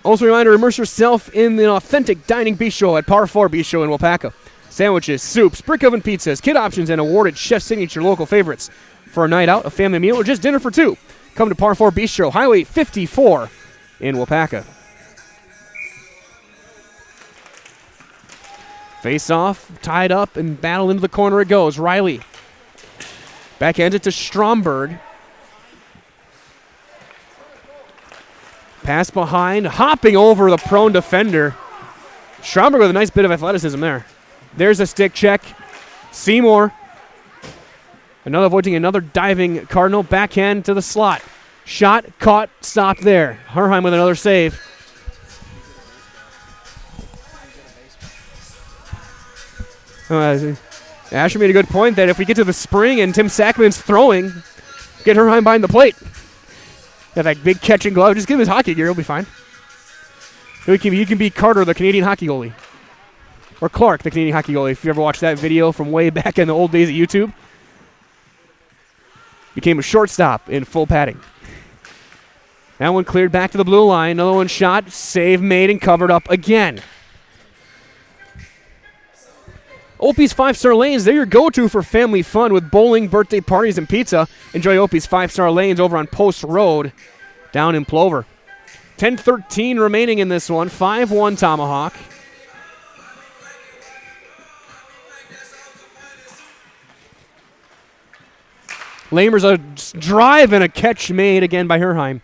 Also a reminder, immerse yourself in the authentic dining bistro at Par 4 Bistro in Wapaka. Sandwiches, soups, brick oven pizzas, kid options, and awarded chef signature local favorites. For a night out, a family meal, or just dinner for two, come to Par 4 Bistro, Highway 54 in Wapaka. Face off, tied up, and battle into the corner it goes. Riley backhands it to Stromberg. Pass behind, hopping over the prone defender. Stromberg with a nice bit of athleticism there. There's a stick check. Seymour. Avoiding another diving Cardinal. Backhand to the slot. Shot, caught, stopped there. Herheim with another save. Asher made a good point that if we get to the spring and Tim Sackman's throwing, get Herheim behind the plate. Got that big catching glove. Just give him his hockey gear. He'll be fine. You can be Carter, the Canadian hockey goalie. Or Clark, the Canadian hockey goalie. If you ever watched that video from way back in the old days of YouTube. Became a shortstop in full padding. That one cleared back to the blue line. Another one shot. Save made and covered up again. Opie's 5-Star Lanes, they're your go-to for family fun with bowling, birthday parties, and pizza. Enjoy Opie's 5-Star Lanes over on Post Road down in Plover. 10-13 remaining in this one. 5-1 Tomahawk. Lamer's a drive and a catch made again by Herheim.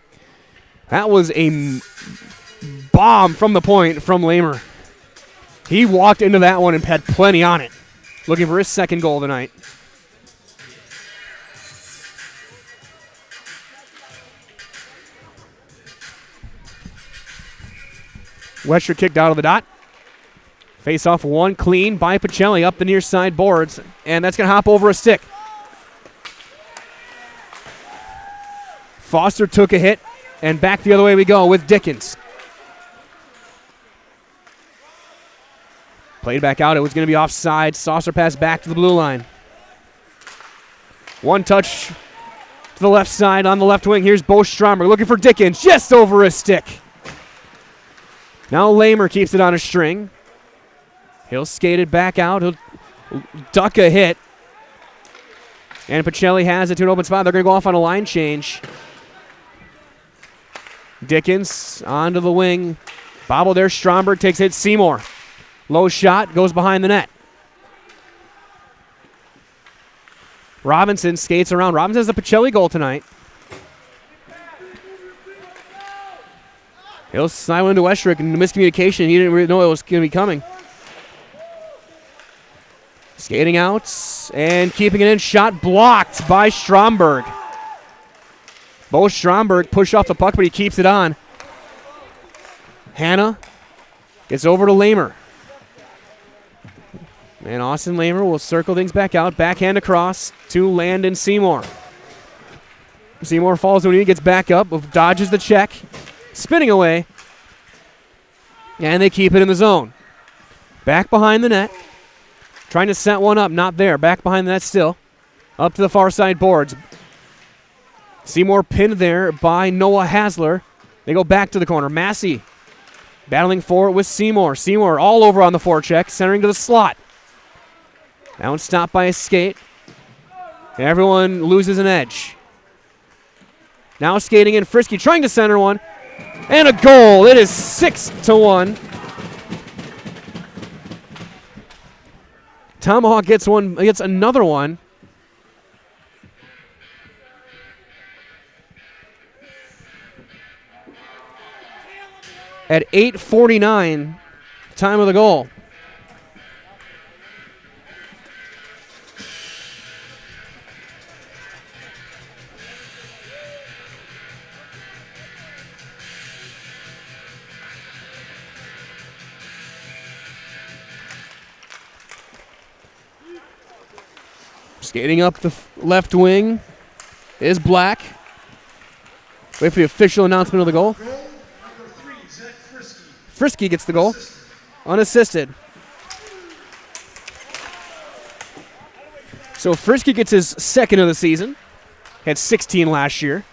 That was a bomb from the point from Lamer. He walked into that one and had plenty on it. Looking for his second goal tonight. Wesher kicked out of the dot. Face off one clean by Pacelli up the near side boards. And that's going to hop over a stick. Foster took a hit. And back the other way we go with Dickens. Played back out. It was going to be offside. Saucer pass back to the blue line. One touch to the left side on the left wing. Here's Bo Stromberg looking for Dickens. Just over a stick. Now Lamer keeps it on a string. He'll skate it back out. He'll duck a hit. And Pacelli has it to an open spot. They're going to go off on a line change. Dickens onto the wing. Bobble there. Stromberg takes it. Seymour. Low shot, goes behind the net. Robinson skates around. Robinson has a Pacelli goal tonight. He'll slide one into Westrick, and miscommunication. He didn't really know it was going to be coming. Skating out and keeping it in. Shot blocked by Stromberg. Bo Stromberg pushed off the puck, but he keeps it on. Hanna gets over to Lamer. And Austin Lamer will circle things back out. Backhand across to Landon Seymour. Seymour falls when he gets back up, dodges the check, spinning away. And they keep it in the zone. Back behind the net. Trying to set one up, not there. Back behind the net still. Up to the far side boards. Seymour pinned there by Noah Hasler. They go back to the corner. Massey battling for it with Seymour. Seymour all over on the forecheck, centering to the slot. That one stopped by a skate. Everyone loses an edge. Now skating in Frisky, trying to center one. And a goal. It is 6-1. Tomahawk gets another one. At 8:49, time of the goal. Skating up the left wing is Black. Wait for the official announcement of the goal. Frisky gets the goal, unassisted. So Frisky gets his second of the season. Had 16 last year.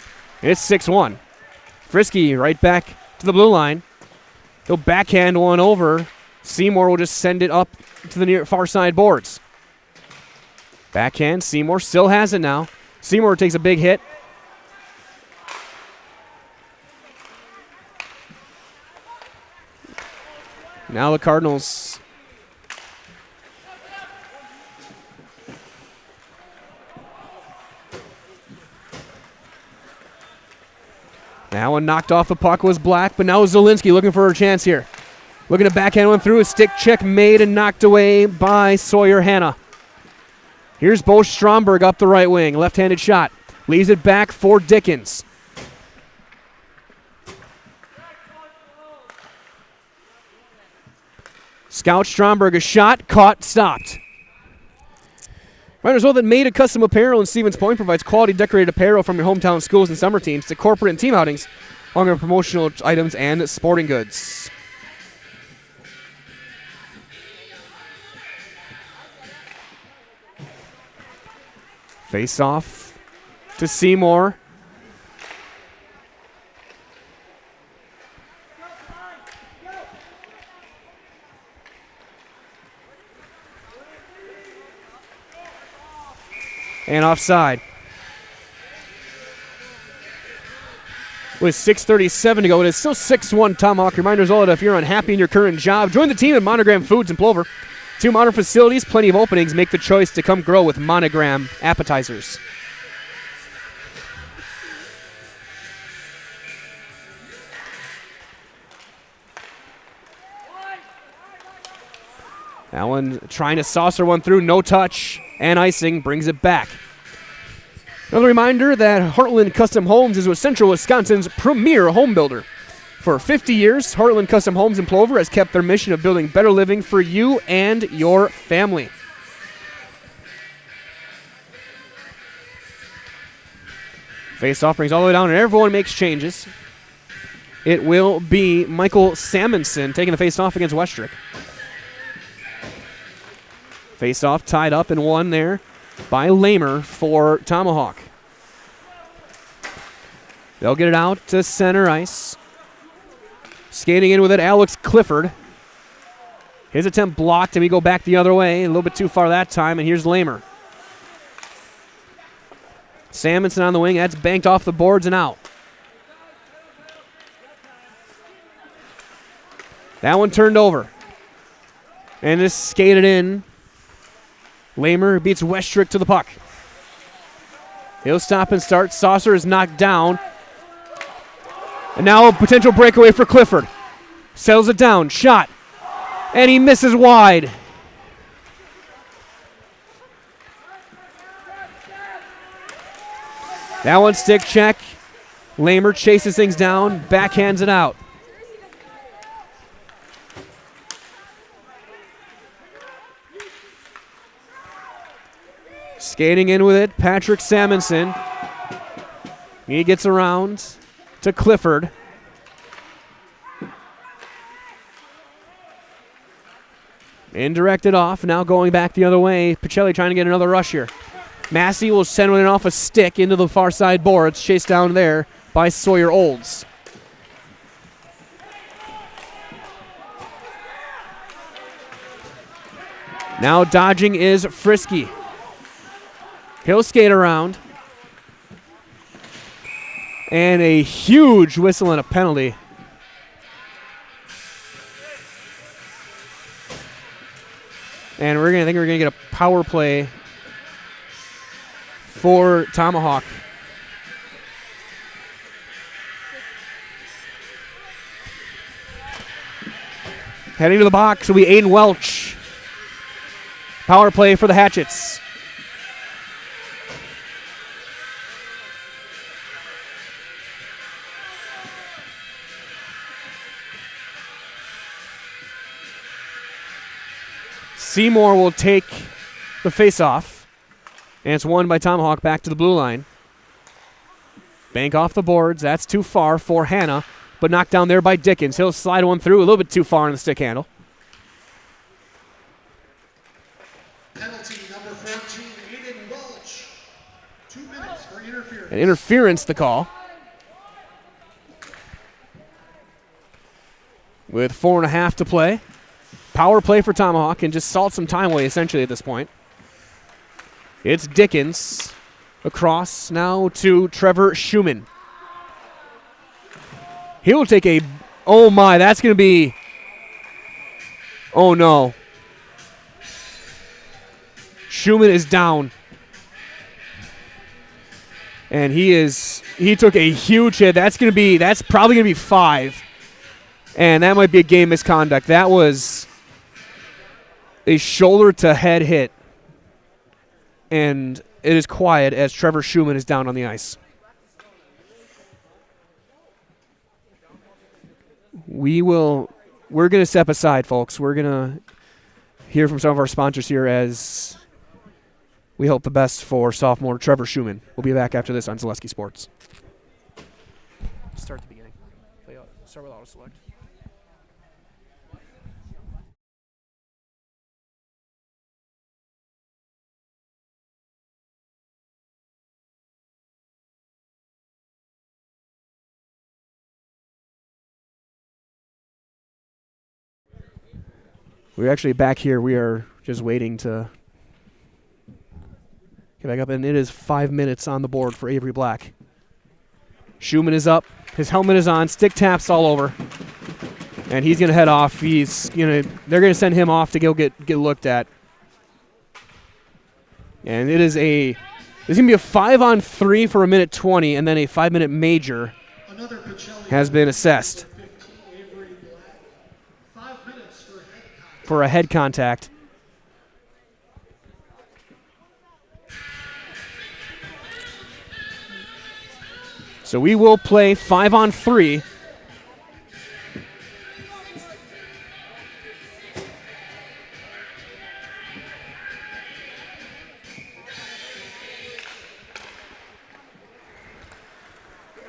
And it's 6-1. Frisky right back to the blue line. He'll backhand one over. Seymour will just send it up to the near far side boards. Backhand, Seymour still has it now. Seymour takes a big hit. Now the Cardinals That one knocked off the puck was Black, but now Zielinski looking for her chance here. Looking to backhand one through, a stick check made and knocked away by Sawyer Hanna. Here's Bo Stromberg up the right wing, left-handed shot. Leaves it back for Dickens. Scout Stromberg, a shot, caught, stopped. Reminders well that Made Custom Apparel in Stevens Point provides quality decorated apparel from your hometown schools and summer teams to corporate and team outings, along with promotional items and sporting goods. Face off to Seymour. And offside. With 6:37 to go, it is still 6-1 Tomahawk. Reminders all that if you're unhappy in your current job, join the team at Monogram Foods in Plover. 2 modern facilities, plenty of openings. Make the choice to come grow with Monogram appetizers. That one trying to saucer one through, no touch, and icing brings it back. Another reminder that Heartland Custom Homes is Central Wisconsin's premier home builder. For 50 years, Heartland Custom Homes in Plover has kept their mission of building better living for you and your family. Face-off brings all the way down, and everyone makes changes. It will be Michael Salmonson taking the face-off against Westrick. Face-off tied up and won there by Lamer for Tomahawk. They'll get it out to center ice. Skating in with it, Alex Clifford. His attempt blocked, and we go back the other way. A little bit too far that time, and here's Lamer. Salmonson on the wing. That's banked off the boards and out. That one turned over. And just skated in. Lamer beats Westrick to the puck. He'll stop and start. Saucer is knocked down. And now a potential breakaway for Clifford. Settles it down. Shot. And he misses wide. That one stick check. Lamer chases things down. Backhands it out. Skating in with it, Patrick Salmonson. He gets around to Clifford. Indirected off, now going back the other way. Pacelli trying to get another rush here. Massey will send one off a stick into the far side boards, chased down there by Sawyer Olds. Now dodging is Frisky. He'll skate around. And a huge whistle and a penalty. And I think we're gonna get a power play for Tomahawk. Heading to the box will be Aiden Welch. Power play for the Hatchets. Seymour will take the face-off, and it's won by Tomahawk back to the blue line. Bank off the boards. That's too far for Hanna, but knocked down there by Dickens. He'll slide one through a little bit too far on the stick handle. Penalty number 14, Aiden Welch. 2 minutes for interference. An interference, the call. With 4.5 to play. Power play for Tomahawk and just salt some time away essentially at this point. It's Dickens across now to Trevor Schumann. He'll take a, oh my, that's going to be, oh no. Schumann is down. And he took a huge hit. That's probably gonna be 5. And that might be a game misconduct. That was a shoulder to head hit. And it is quiet as Trevor Schumann is down on the ice. We're gonna step aside, folks. We're gonna hear from some of our sponsors here as we hope the best for sophomore Trevor Schumann. We'll be back after this on Zaleski Sports. Start at the beginning. Start with auto select. We're actually back here. We are just waiting to get back up, and it is 5 minutes on the board for Avery Black. Schumann is up. His helmet is on. Stick taps all over. And he's going to head off. They're going to send him off to go get looked at. And there's going to be a 5-on-3 for 1:20, and then a 5-minute major has been assessed for a head contact. So we will play 5-on-3.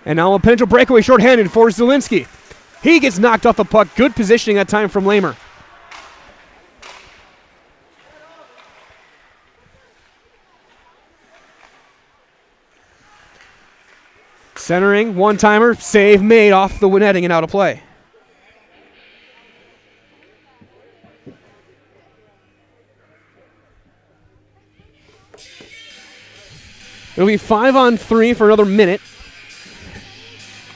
And now a potential breakaway shorthanded for Zielinski. He gets knocked off the puck. Good positioning that time from Lamer. Centering, one-timer, save made off the netting and out of play. It'll be 5-on-3 for another minute.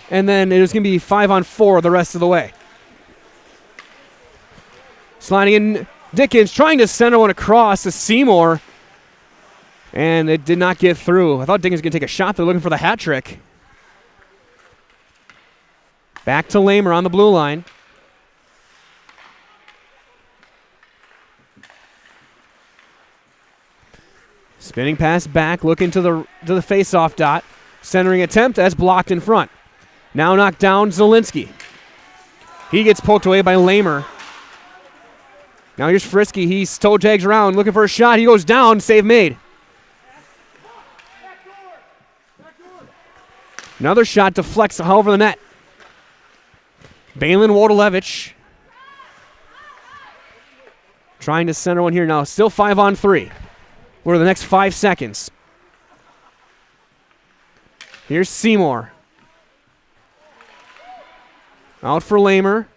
And then it is going to be 5-on-4 the rest of the way. Sliding in, Dickens trying to center one across to Seymour. And it did not get through. I thought Dickens was going to take a shot. They're looking for the hat trick. Back to Lamer on the blue line. Spinning pass back, looking to the face-off dot. Centering attempt, that's blocked in front. Now knocked down Zielinski. He gets poked away by Lamer. Now here's Frisky. He toe tags around, looking for a shot. He goes down, save made. Another shot deflects over the net. Balin Wodolevich trying to center one here now. Still 5-on-3. We're the next 5 seconds. Here's Seymour. Out for Lamer.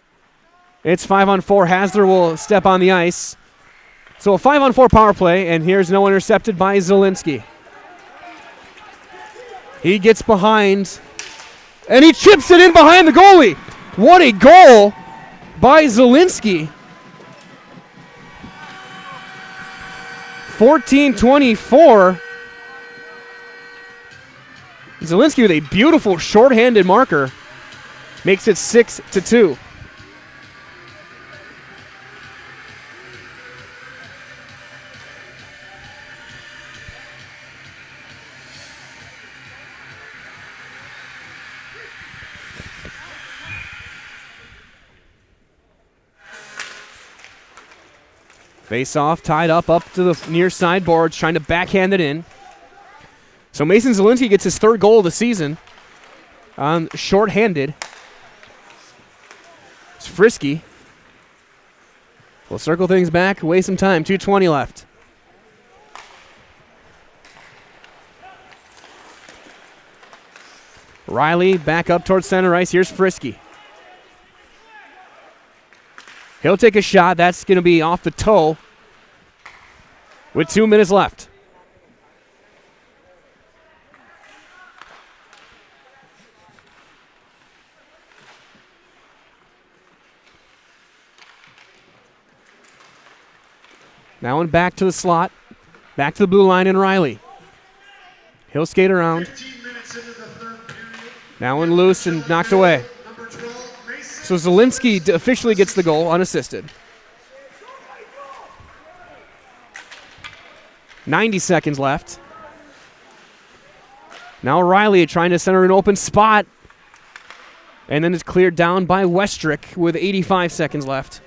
It's 5-on-4. Hasler will step on the ice. So a 5-on-4 power play, and here's no intercepted by Zielinski. He gets behind, and he chips it in behind the goalie. What a goal by Zielinski. 14-24. Zielinski with a beautiful shorthanded marker makes it 6-2. Face-off, tied up to the near sideboards, trying to backhand it in. So Mason Zielinski gets his 3rd goal of the season. Short-handed. It's Frisky. We'll circle things back, waste some time. 2:20 left. Riley back up towards center ice. Here's Frisky. He'll take a shot. That's going to be off the toe with 2 minutes left. Now one back to the slot. Back to the blue line and Riley. He'll skate around. 15 minutes Now one loose and knocked away. So Zielinski officially gets the goal unassisted. 90 seconds left. Now Riley trying to center an open spot. And then it's cleared down by Westrick with 85 seconds left.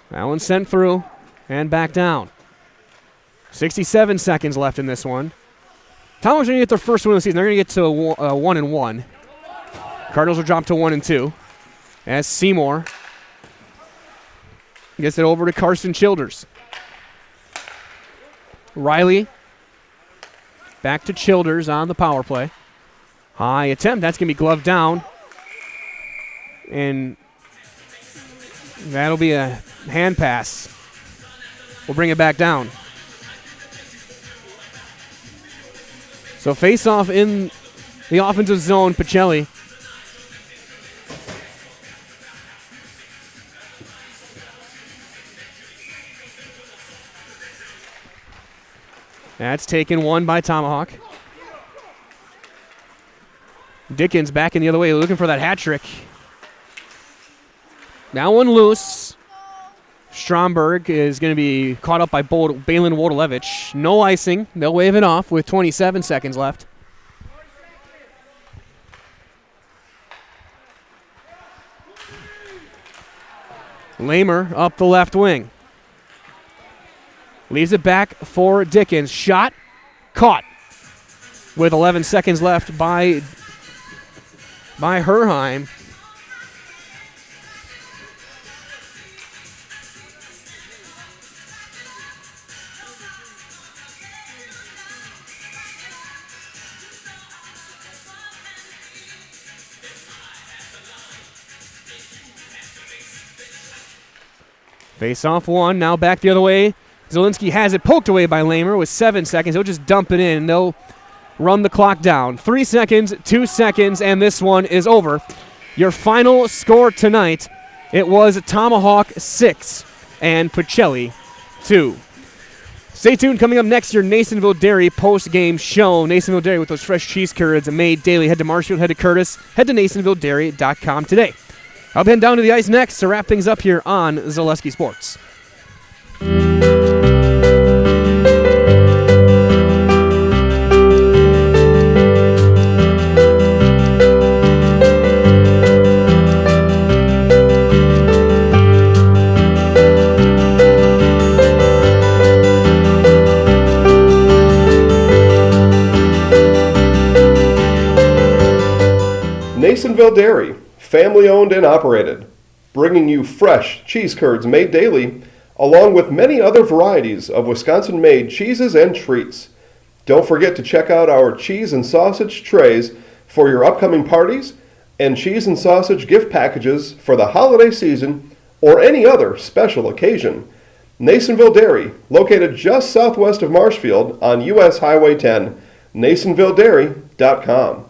That one sent through and back down. 67 seconds left in this one. Tomahawk's going to get their first win of the season. They're going to get to 1-1. Cardinals will drop to 1-2. As Seymour gets it over to Carson Childers. Riley back to Childers on the power play. High attempt. That's going to be gloved down. And that'll be a hand pass. We'll bring it back down. So face off in the offensive zone, Pacelli. That's taken one by Tomahawk. Dickens back in the other way, looking for that hat trick. Now one loose. Stromberg is going to be caught up by Balin Wodolevich. No icing. They'll wave it off with 27 seconds left. Lamer up the left wing. Leaves it back for Dickens. Shot. Caught. With 11 seconds left by Herheim. Face off one, now back the other way. Zielinski has it poked away by Lamer with 7 seconds. He'll just dump it in, and they'll run the clock down. 3 seconds, 2 seconds, and this one is over. Your final score tonight, it was Tomahawk 6 and Pacelli 2. Stay tuned. Coming up next, your Nasonville Dairy post-game show. Nasonville Dairy with those fresh cheese curds made daily. Head to Marshfield, head to Curtis, head to NasonvilleDairy.com today. I'll be heading down to the ice next to wrap things up here on Zaleski Sports. Nasonville Dairy, family owned and operated, bringing you fresh cheese curds made daily, along with many other varieties of Wisconsin-made cheeses and treats. Don't forget to check out our cheese and sausage trays for your upcoming parties and cheese and sausage gift packages for the holiday season or any other special occasion. Nasonville Dairy, located just southwest of Marshfield on US Highway 10, NasonvilleDairy.com.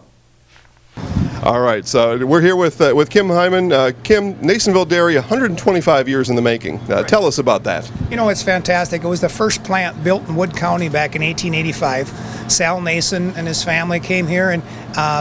All right, so we're here with Kim Hyman. Kim, Nasonville Dairy, 125 years in the making. Tell us about that. You know, it's fantastic. It was the first plant built in Wood County back in 1885. Sal Nason and his family came here, and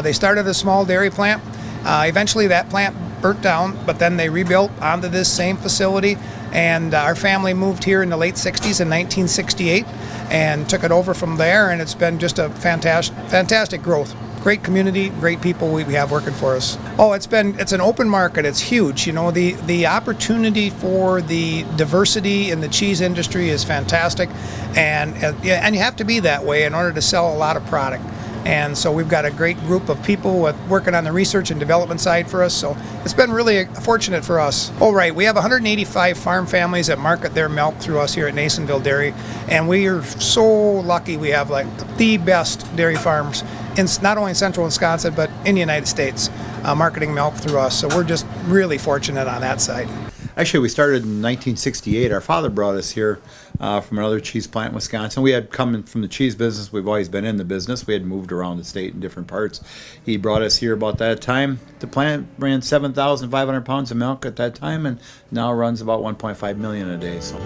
they started a small dairy plant. Eventually that plant burnt down, but then they rebuilt onto this same facility, and our family moved here in the late 60s in 1968 and took it over from there, and it's been just a fantastic growth. Great community, great people we have working for us. Oh, it's an open market. It's huge. You know, the opportunity for the diversity in the cheese industry is fantastic, and you have to be that way in order to sell a lot of product. And so we've got a great group of people working on the research and development side for us. So it's been really fortunate for us. Oh, right. We have 185 farm families that market their milk through us here at Nasonville Dairy. And we are so lucky we have like the best dairy farms in not only in central Wisconsin, but in the United States, marketing milk through us. So we're just really fortunate on that side. Actually, we started in 1968. Our father brought us here from another cheese plant in Wisconsin. We had come from the cheese business. We've always been in the business. We had moved around the state in different parts. He brought us here about that time. The plant ran 7,500 pounds of milk at that time, and now runs about 1.5 million a day. So.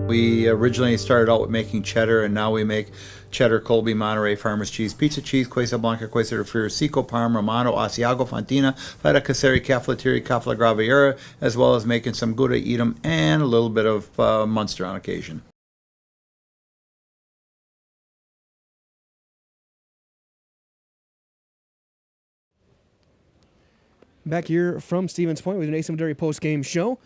We originally started out with making cheddar, and now we make cheddar, Colby, Monterey, Farmers cheese, pizza cheese, Quesa Blanca, Quesa de Friar, Seco, Parma, Romano, Asiago, Fontina, Feta Casseri, Cafflettieri, Cafla Graviera, as well as making some Gouda Edam and a little bit of Munster on occasion. Back here from Stevens Point with the Nason Dairy post-game show.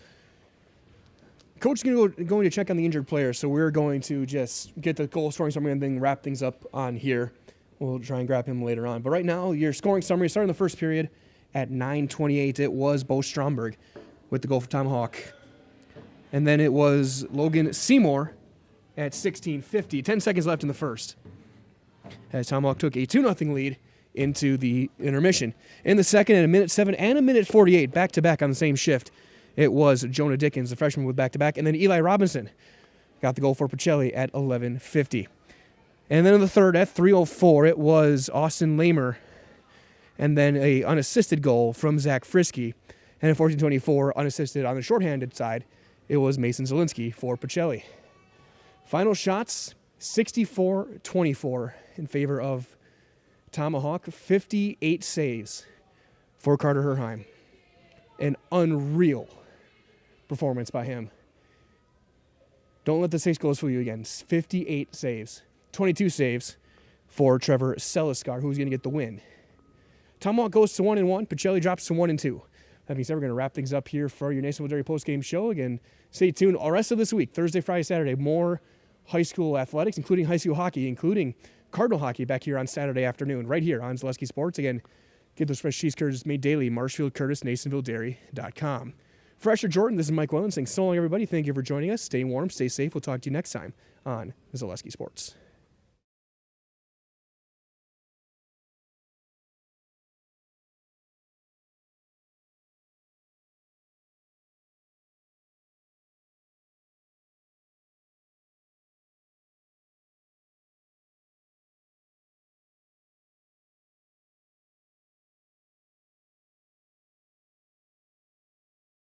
Coach is going to check on the injured players, so we're going to just get the goal scoring summary and then wrap things up on here. We'll try and grab him later on. But right now, your scoring summary, starting the first period at 9:28, it was Bo Stromberg with the goal for Tomahawk. And then it was Logan Seymour at 16:50. 10 seconds left in the first, as Tomahawk took a 2-0 lead into the intermission. In the second, at a minute 7 and a minute 48, back-to-back on the same shift, it was Jonah Dickens, the freshman, with back-to-back. And then Eli Robinson got the goal for Pacelli at 11:50. And then in the third, at 3:04, it was Austin Lamer. And then a unassisted goal from Zach Frisky. And at 14:24, unassisted on the shorthanded side, it was Mason Zielinski for Pacelli. Final shots, 64-24 in favor of Tomahawk. 58 saves for Carter Herheim. An unreal performance by him. Don't let the 6 goals fool you again. 58 saves. 22 saves for Trevor Seliskar, who's going to get the win. Tomahawk goes to 1-1. Pacelli drops to 1-2. That means we're going to wrap things up here for your Nason Dairy post-game show. Again, stay tuned. All rest of this week, Thursday, Friday, Saturday, more high school athletics, including high school hockey, including Cardinal hockey back here on Saturday afternoon, right here on Zaleski Sports. Again, get those fresh cheese curds made daily. Marshfield, Curtis, NasonvilleDairy.com. For Asher Jordan, this is Mike Wellen saying so long, everybody. Thank you for joining us. Stay warm, stay safe. We'll talk to you next time on Zaleski Sports.